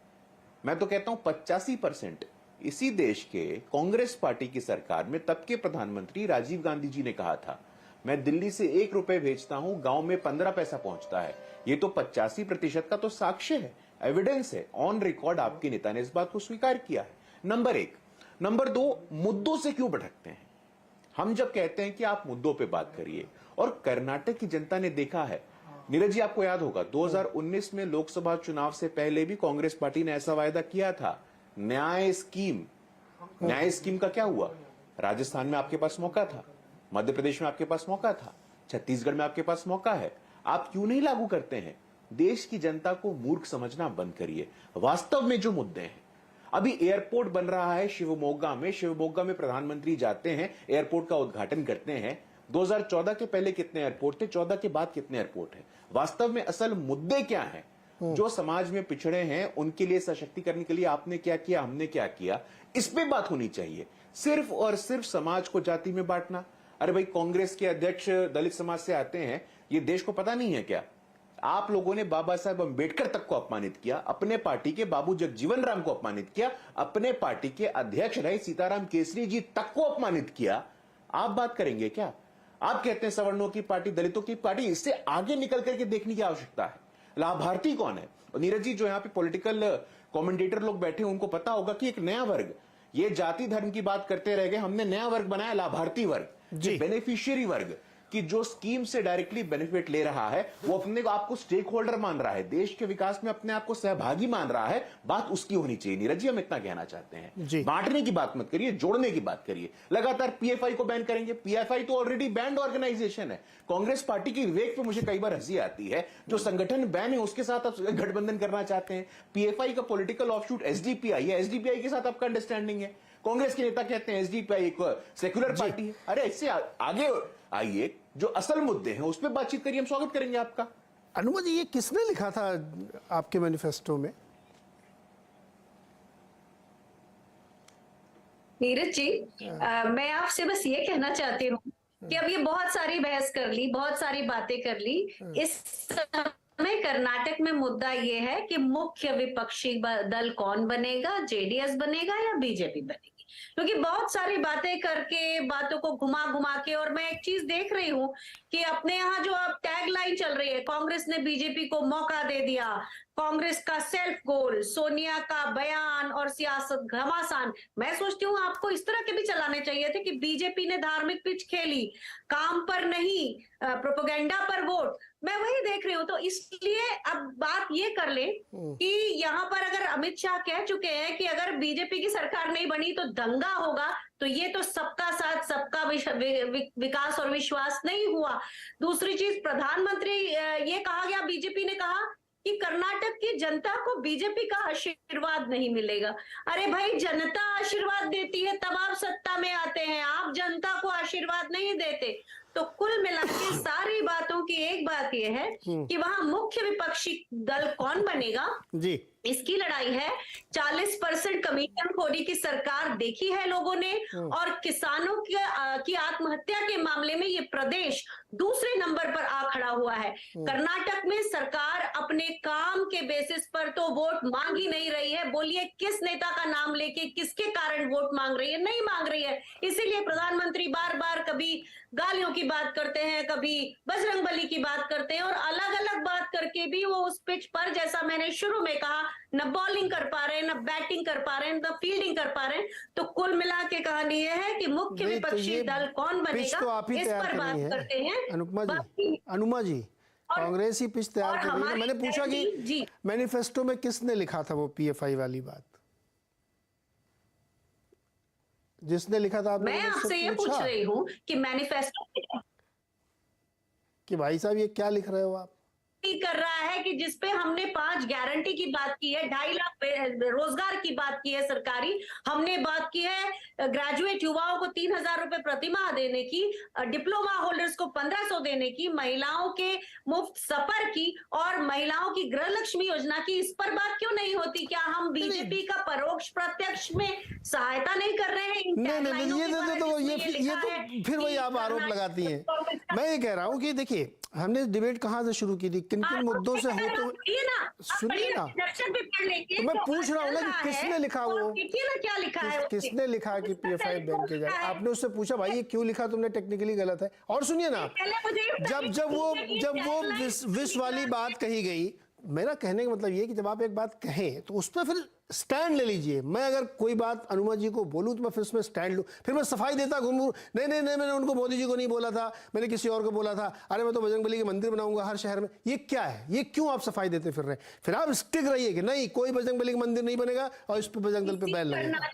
मैं तो कहता हूं 85%। इसी देश के कांग्रेस पार्टी की सरकार में तब के प्रधानमंत्री राजीव गांधी जी ने कहा था, मैं दिल्ली से 1 रुपए भेजता हूं, गांव में 15 पैसा पहुंचता है। ये तो 85% का तो साक्ष्य है, एविडेंस है, ऑन रिकॉर्ड आपके नेता ने इस बात को स्वीकार किया है। नंबर 1। नंबर 2, मुद्दों से क्यों भटकते हैं? हम जब कहते हैं कि आप मुद्दों पे बात करिए, और कर्नाटक की जनता ने देखा है, नीरज जी आपको याद होगा 2019 में लोकसभा चुनाव से पहले भी कांग्रेस पार्टी ने ऐसा वायदा किया था, न्याय स्कीम। न्याय स्कीम का क्या हुआ? राजस्थान में आपके पास मौका था, मध्य प्रदेश में आपके पास मौका था, छत्तीसगढ़ में आपके पास मौका है, आप क्यों नहीं लागू करते हैं? देश की जनता को मूर्ख समझना बंद करिए। वास्तव में जो मुद्दे हैं, अभी एयरपोर्ट बन रहा है शिवमोगा में प्रधानमंत्री जाते हैं, एयरपोर्ट का उद्घाटन करते हैं। 2014 के पहले कितने एयरपोर्ट थे, 14 के बाद कितने एयरपोर्ट हैं? वास्तव में असल मुद्दे क्या हैं? जो समाज में पिछड़े हैं उनके लिए सशक्तिकरण के लिए आपने क्या किया, हमने क्या किया, इस पे बात होनी चाहिए। सिर्फ और सिर्फ समाज को जाति में बांटना। अरे भाई, कांग्रेस के अध्यक्ष दलित समाज से आते हैं, ये देश को पता नहीं है क्या? आप लोगों ने बाबा साहब अंबेडकर तक को अपमानित किया, अपने पार्टी के बाबू जगजीवन राम को अपमानित किया, अपने पार्टी के अध्यक्ष रहे सीताराम केसरी जी तक को अपमानित किया। आप बात करेंगे क्या? आप कहते हैं सवर्णों की पार्टी, दलितों की पार्टी। इससे आगे निकल करके देखने की आवश्यकता है। लाभार्थी कौन है? और नीरज जी, जो यहाँ पे पॉलिटिकल कमेंटेटर लोग बैठे हैं, उनको पता होगा कि एक नया वर्ग, ये जाति धर्म की बात करते रह गए, हमने नया वर्ग बनाया, लाभार्थी वर्ग, बेनिफिशियरी वर्ग, कि जो स्कीम से डायरेक्टली बेनिफिट ले रहा है, वो अपने को आपको स्टेक होल्डर मान रहा है, देश के विकास में अपने आप को सहभागी मान रहा है। बात उसकी होनी चाहिए। नीरज जी, हम इतना कहना चाहते हैं, बांटने की बात मत करिए, जोड़ने की बात करिए। लगातार पीएफआई को बैन करेंगे। पीएफआई तो ऑलरेडी बैंड ऑर्गेनाइजेशन है। कांग्रेस पार्टी की विवेक पे मुझे कई बार हंसी आती है। जो संगठन बैन है उसके साथ आप गठबंधन करना चाहते हैं। पीएफआई का पॉलिटिकल ऑफशूट एसडीपीआई है, एसडीपीआई के साथ आपका अंडरस्टैंडिंग है। कांग्रेस के नेता कहते हैं एसडीपीआई एक सेक्युलर पार्टी है। अरे इससे आगे आइए, जो असल मुद्दे हैं उस पर बातचीत करिए, हम स्वागत करेंगे आपका। अनुमा जी, ये किसने लिखा था आपके मैनिफेस्टो में? नीरज जी, मैं आपसे बस ये कहना चाहती हूँ कि अब ये बहुत सारी बहस कर ली, बहुत सारी बातें कर ली। इस समय कर्नाटक में मुद्दा ये है कि मुख्य विपक्षी दल कौन बनेगा, जेडीएस बनेगा या बीजेपी बनेगी। क्योंकि बहुत सारी बातें करके, बातों को घुमा घुमा के, और मैं एक चीज देख रही हूँ कि अपने यहाँ जो अब टैग लाइन चल रही है, कांग्रेस ने बीजेपी को मौका दे दिया, कांग्रेस का सेल्फ गोल, सोनिया का बयान और सियासत घमासान। मैं सोचती हूँ आपको इस तरह के भी चलाने चाहिए थे कि बीजेपी ने धार्मिक पिच खेली, काम पर नहीं, प्रोपेगेंडा पर वोट। मैं वही देख रही हूँ। तो इसलिए अब बात ये कर ले कि यहाँ पर अगर अमित शाह कह चुके हैं कि अगर बीजेपी की सरकार नहीं बनी तो दंगा होगा, तो ये तो सबका साथ सबका विकास और विश्वास नहीं हुआ। दूसरी चीज, प्रधानमंत्री ये कहा गया, बीजेपी ने कहा कि कर्नाटक की जनता को बीजेपी का आशीर्वाद नहीं मिलेगा। अरे भाई, जनता आशीर्वाद देती है तब आप सत्ता में आते हैं, आप जनता को आशीर्वाद नहीं देते। तो कुल मिलाकर सारी बातों की एक बात यह है कि वहां मुख्य विपक्षी दल कौन बनेगा जी, इसकी लड़ाई है। 40% कमीशन खोरी की सरकार देखी है लोगों ने, और किसानों की आत्महत्या के मामले में ये प्रदेश दूसरे नंबर पर आ खड़ा हुआ है। कर्नाटक में सरकार अपने काम के बेसिस पर तो वोट मांग ही नहीं रही है। बोलिए किस नेता का नाम लेके, किसके कारण वोट मांग रही है? नहीं मांग रही है। इसीलिए प्रधानमंत्री बार बार कभी गालियों की बात करते हैं, कभी बजरंगबली की बात करते हैं, और अलग अलग बात करके भी वो उस पिच पर, जैसा मैंने शुरू में कहा, न बॉलिंग कर पा रहे हैं, न बैटिंग कर पा रहे हैं, न फील्डिंग कर पा रहे हैं। तो कुल मिला के कहानी यह है कि मुख्य नहीं, तो विपक्षी ये दल कौन पिच बनेगा, तो आप ही इस तैयार पर कर बात रही हैं करते हैं। अनुमा जी कांग्रेस ही पिच तैयार और कर रही है। हमारे मैंने पूछा कि जी मैनिफेस्टो में किसने लिखा था वो PFI वाली बात, जिसने लिखा था आपने मैं मुझसे आपसे ये पूछ पूछा रही हूं कि मैनिफेस्टो कि भाई साहब ये क्या लिख रहे हो आप? कर रहा है कि जिसपे हमने 5 गारंटी की बात की है, 2.5 लाख रोजगार की बात की है सरकारी, हमने बात की है ग्रेजुएट युवाओं को 3,000 रुपए प्रतिमाह देने की, डिप्लोमा होल्डर्स को 1,500 देने की, महिलाओं के मुफ्त सफर की, और महिलाओं की गृह लक्ष्मी योजना की। इस पर बात क्यों नहीं होती? क्या हम बीजेपी का परोक्ष प्रत्यक्ष में सहायता नहीं कर रहे हैं? नहीं, ये फिर वही आप आरोप लगाती हैं। मैं ये कह रहा हूँ कि देखिए हमने डिबेट कहाँ से शुरू की थी, किन किन मुद्दों से होते हुए, सुनिए ना, तो मैं पूछ रहा हूँ ना कि किसने लिखा वो, क्या लिखा है, किसने लिखा कि PFI बैन किया जाए? आपने उससे पूछा भाई ये क्यों लिखा तुमने, टेक्निकली गलत है। और सुनिए ना, जब वो विश वाली बात कही गई, मेरा कहने का मतलब ये है कि जब आप एक बात कहें तो उस पर फिर स्टैंड ले लीजिए। मैं अगर कोई बात अनुमा जी को बोलूं तो मैं फिर उसमें स्टैंड लूं, फिर मैं सफाई देता घूमूं, नहीं मैंने उनको मोदी जी को नहीं बोला था, मैंने किसी और को बोला था, अरे मैं तो बजरंगबली के मंदिर बनाऊंगा हर शहर में। ये क्या है? ये क्यों आप सफाई देते फिर रहे? फिर आप स्टिक रहिए कि नहीं कोई बजरंगबली का मंदिर नहीं बनेगा और इस पर बजरंग दल पे बैन लगेगा।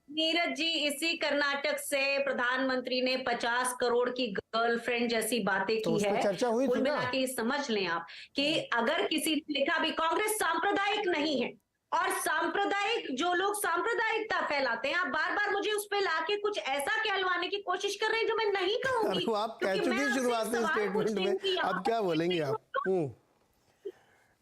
नीरज जी, इसी कर्नाटक से प्रधानमंत्री ने 50 करोड़ की गर्लफ्रेंड जैसी बातें तो की उस पे है। चर्चा हुई कुल थी ना। मिला के समझ लें आप कि अगर किसी ने लिखा भी, कांग्रेस सांप्रदायिक नहीं है, और सांप्रदायिक जो लोग सांप्रदायिकता फैलाते हैं, आप बार बार मुझे उस पे लाके कुछ ऐसा कहलवाने की कोशिश कर रहे हैं जो मैं नहीं कहूंगी। अरे आप कह चुकी शुरुआती स्टेटमेंट में, अब क्या बोलेंगे आप?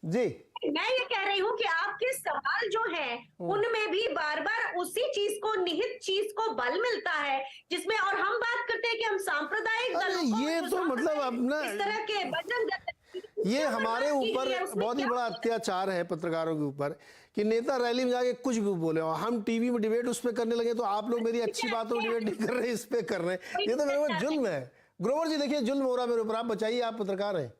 जी मैं ये कह रही हूँ कि आपके सवाल जो हैं उनमें भी बार बार उसी चीज को, निहित चीज को बल मिलता है, जिसमें, और हम बात करते हैं कि हम सांप्रदायिक अरे दलों को, ये जो तो मतलब अपना इस तरह के बजरंग दल, ये हमारे ऊपर बहुत ही बड़ा अत्याचार है पत्रकारों के ऊपर कि नेता रैली में जाके कुछ भी बोले और हम टीवी में डिबेट उस पर करने लगे तो आप लोग मेरी अच्छी बातों में डिबेट नहीं कर रहे, इस पे कर रहे हैं। ये तो मेरे ऊपर जुल्म है। ग्रोवर जी देखिए जुल्म हो रहा है मेरे ऊपर, आप बचाइए, आप पत्रकार हैं।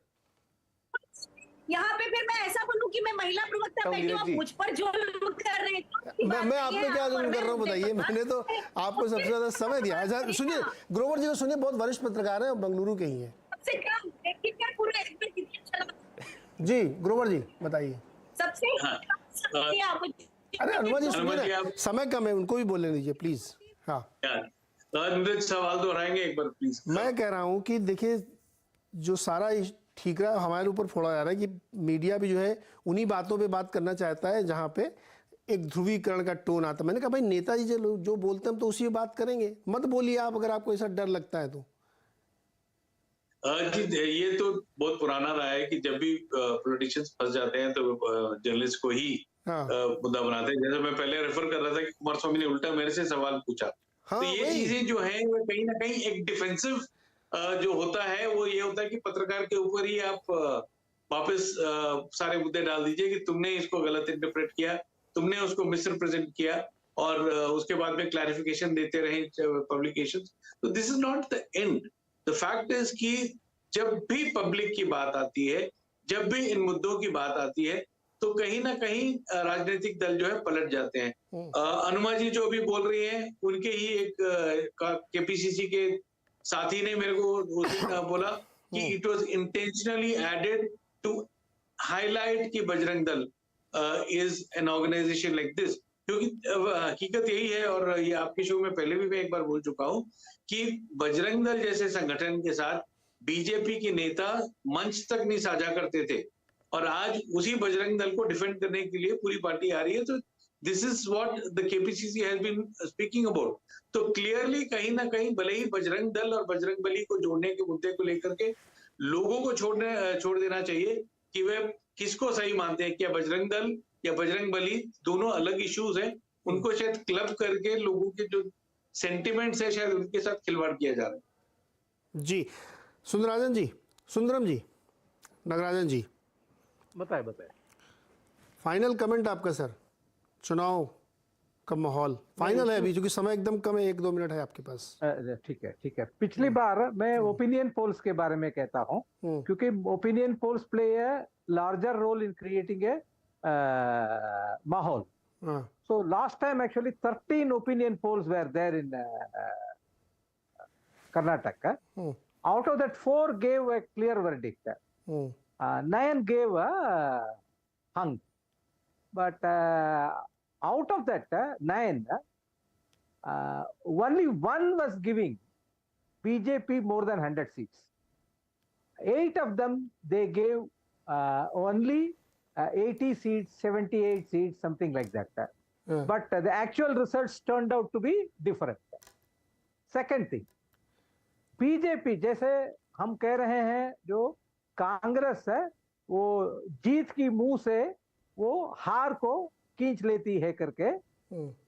यहाँ पे फिर मैं ऐसा बोलूं कि मैं महिला प्रवक्ता बैठी हूँ, आप मुझ पर जुल्म कर रहे हैं। मैं आप पे क्या जुल्म कर रहा हूँ बताइए? मैंने तो आपको सबसे ज्यादा समय दिया। अच्छा सुनिए, ग्रोवर जी को सुनिए, बहुत वरिष्ठ पत्रकार हैं, बेंगलुरु के ही हैं। जी ग्रोवर जी बताइए। सबसे अरे अनुमा जी सुनिए, समय कम है, उनको भी बोलने दीजिए प्लीज। हाँ सवाल दोहराएंगे एक बार प्लीज। मैं कह रहा हूँ कि देखिए जो सारा ठीक रहा हमारे ऊपर फोड़ा जा रहा है कि मीडिया भी जो है उन्हीं बातों पे बात करना चाहता है जहां पे एक ध्रुवीकरण का टोन आता है। मैंने कहा भाई नेताजी जो बोलते हैं हम तो उसी पे बात करेंगे, मत बोलिए आप अगर आपको ऐसा डर लगता है तो। जी ये तो बहुत पुराना रहा है कि जब भी पॉलिटिशियंस फंस जाते हैं तो जर्नलिस्ट को ही मुद्दा बनाते हैं। जैसे मैं पहले रेफर कर रहा था कि कुमार स्वामी ने उल्टा मेरे से सवाल पूछा। तो ये चीजें जो है वो कहीं ना कहीं एक डिफेंसिव जो होता है वो ये होता है कि पत्रकार के ऊपर ही आप वापस सारे मुद्दे डाल दीजिए कि तुमने इसको गलत इंटरप्रेट किया, तुमने उसको मिसरिप्रेजेंट किया, और उसके बाद में क्लैरिफिकेशन देते रहे पब्लिकेशंस। तो this is not the end. The fact is कि जब भी पब्लिक की बात आती है, जब भी इन मुद्दों की बात आती है, तो कहीं ना कहीं राजनीतिक दल जो है पलट जाते हैं। अनुमा जी जो अभी बोल रही हैं, उनके ही एक केपीसीसी के साथी ने मेरे को बोला कि it was intentionally added to highlight कि Bajrang Dal is an organisation like this. क्योंकि हकीकत यही है, और ये आपके शो में पहले भी मैं एक बार बोल चुका हूं कि बजरंग दल जैसे संगठन के साथ बीजेपी के नेता मंच तक नहीं साझा करते थे, और आज उसी बजरंग दल को डिफेंड करने के लिए पूरी पार्टी आ रही है। तो this is what the KPCC has been speaking about. तो क्लियरली कहीं ना कहीं भले ही बजरंग दल और बजरंगबली को जोड़ने के मुद्दे को लेकर के लोगों को छोड़ देना चाहिए कि वे किसको सही मानते हैं, क्या बजरंग दल या बजरंगबली दोनों अलग इश्यूज हैं। उनको शायद क्लब करके लोगों के जो सेंटिमेंट्स है शायद उनके साथ खिलवाड़ किया जा रहा है। जी सुंदराजन जी, सुंदरम जी, नगराजन जी बताए फाइनल कमेंट आपका सर। चुनाव का माहौल फाइनल है अभी, क्योंकि समय एकदम कम है, 1-2 मिनट है आपके पास। ठीक है ठीक है। पिछली बार मैं ओपिनियन पोल्स के बारे में कहता हूँ, क्योंकि opinion polls play a larger role in creating a माहौल। So last time actually 13 opinion polls were there in Karnataka. Out of that, 4 gave a clear verdict. 9 gave a hung. But out of that 9, only 1 was giving BJP more than 100 seats. 8 of them they gave only 80 seats, 78 seats, something like that. But the actual results turned out to be different. Second thing, BJP जैसे हम कह रहे हैं, जो कांग्रेस है वो जीत की मुंह से वो हार को खींच लेती है करके,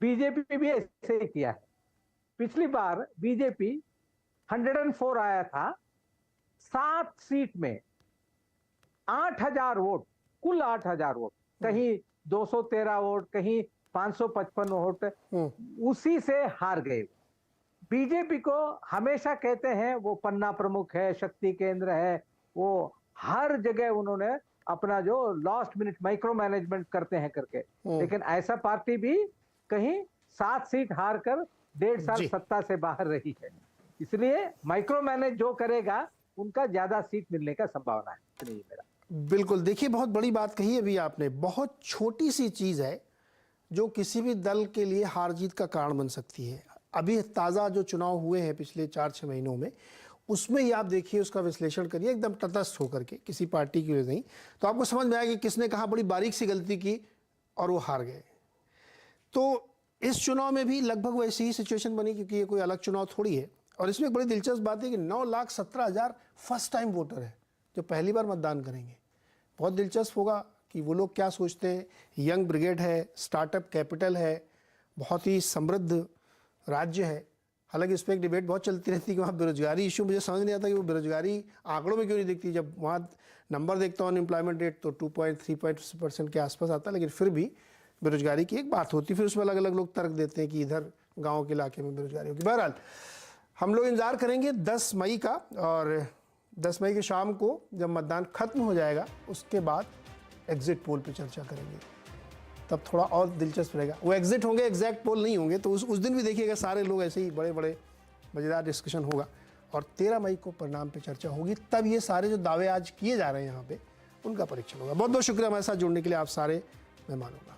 बीजेपी भी ऐसे ही किया है। पिछली बार बीजेपी 104 आया था, 7 सीट में 8000 वोट, कुल 8000 वोट, कहीं 213 वोट, कहीं 555 वोट, उसी से हार गए। बीजेपी को हमेशा कहते हैं वो पन्ना प्रमुख है, शक्ति केंद्र है, वो हर जगह उन्होंने अपना जो लास्ट मिनट माइक्रो मैनेजमेंट करते हैं करके, लेकिन ऐसा पार्टी भी कहीं 7 सीट हार कर 1.5 साल सत्ता से बाहर रही है। इसलिए माइक्रो मैनेज जो करेगा उनका ज्यादा सीट मिलने का संभावना है। नहीं मेरा बिल्कुल, देखिए बहुत बड़ी बात कही अभी आपने, बहुत छोटी सी चीज़ है जो किसी भी दल के लिए हार जीत का कारण बन सकती है। अभी ताज़ा जो चुनाव हुए हैं पिछले 4-6 महीनों में, उसमें ही आप देखिए, उसका विश्लेषण करिए एकदम तटस्थ होकर के, किसी पार्टी की वजह नहीं, तो आपको समझ में आएगा कि किसने कहाँ बड़ी बारीक सी गलती की और वो हार गए। तो इस चुनाव में भी लगभग वैसी ही सिचुएशन बनी, क्योंकि ये कोई अलग चुनाव थोड़ी है। और इसमें एक बड़ी दिलचस्प बात है कि 9,17,000 फर्स्ट टाइम वोटर है जो पहली बार मतदान करेंगे। बहुत दिलचस्प होगा कि वो लोग क्या सोचते हैं। यंग ब्रिगेड है, स्टार्टअप कैपिटल है, बहुत ही समृद्ध राज्य है। हालांकि इस पर एक डिबेट बहुत चलती रहती है कि वहाँ बेरोजगारी इशू, मुझे समझ नहीं आता कि वो बेरोजगारी आंकड़ों में क्यों नहीं दिखती। जब वहाँ नंबर देखता हूँ अनएम्प्लॉयमेंट रेट तो 2.3% के आसपास आता है, लेकिन फिर भी बेरोजगारी की एक बात होती है। फिर उसमें अलग अलग लोग तर्क देते हैं कि इधर गाँव के इलाके में बेरोजगारी होगी। बहरहाल हम लोग इंतजार करेंगे 10 मई का, और 10 मई की शाम को जब मतदान खत्म हो जाएगा उसके बाद एग्जिट पोल पे चर्चा करेंगे, तब थोड़ा और दिलचस्प रहेगा। वो एग्जिट होंगे, एग्जैक्ट पोल नहीं होंगे, तो उस दिन भी देखिएगा सारे लोग ऐसे ही बड़े बड़े मज़ेदार डिस्कशन होगा। और 13 मई को परिणाम पे चर्चा होगी, तब ये सारे जो दावे आज किए जा रहे हैं यहाँ पे, उनका परीक्षण होगा। बहुत बहुत शुक्रिया हमारे साथ जुड़ने के लिए आप सारे मेहमानों का।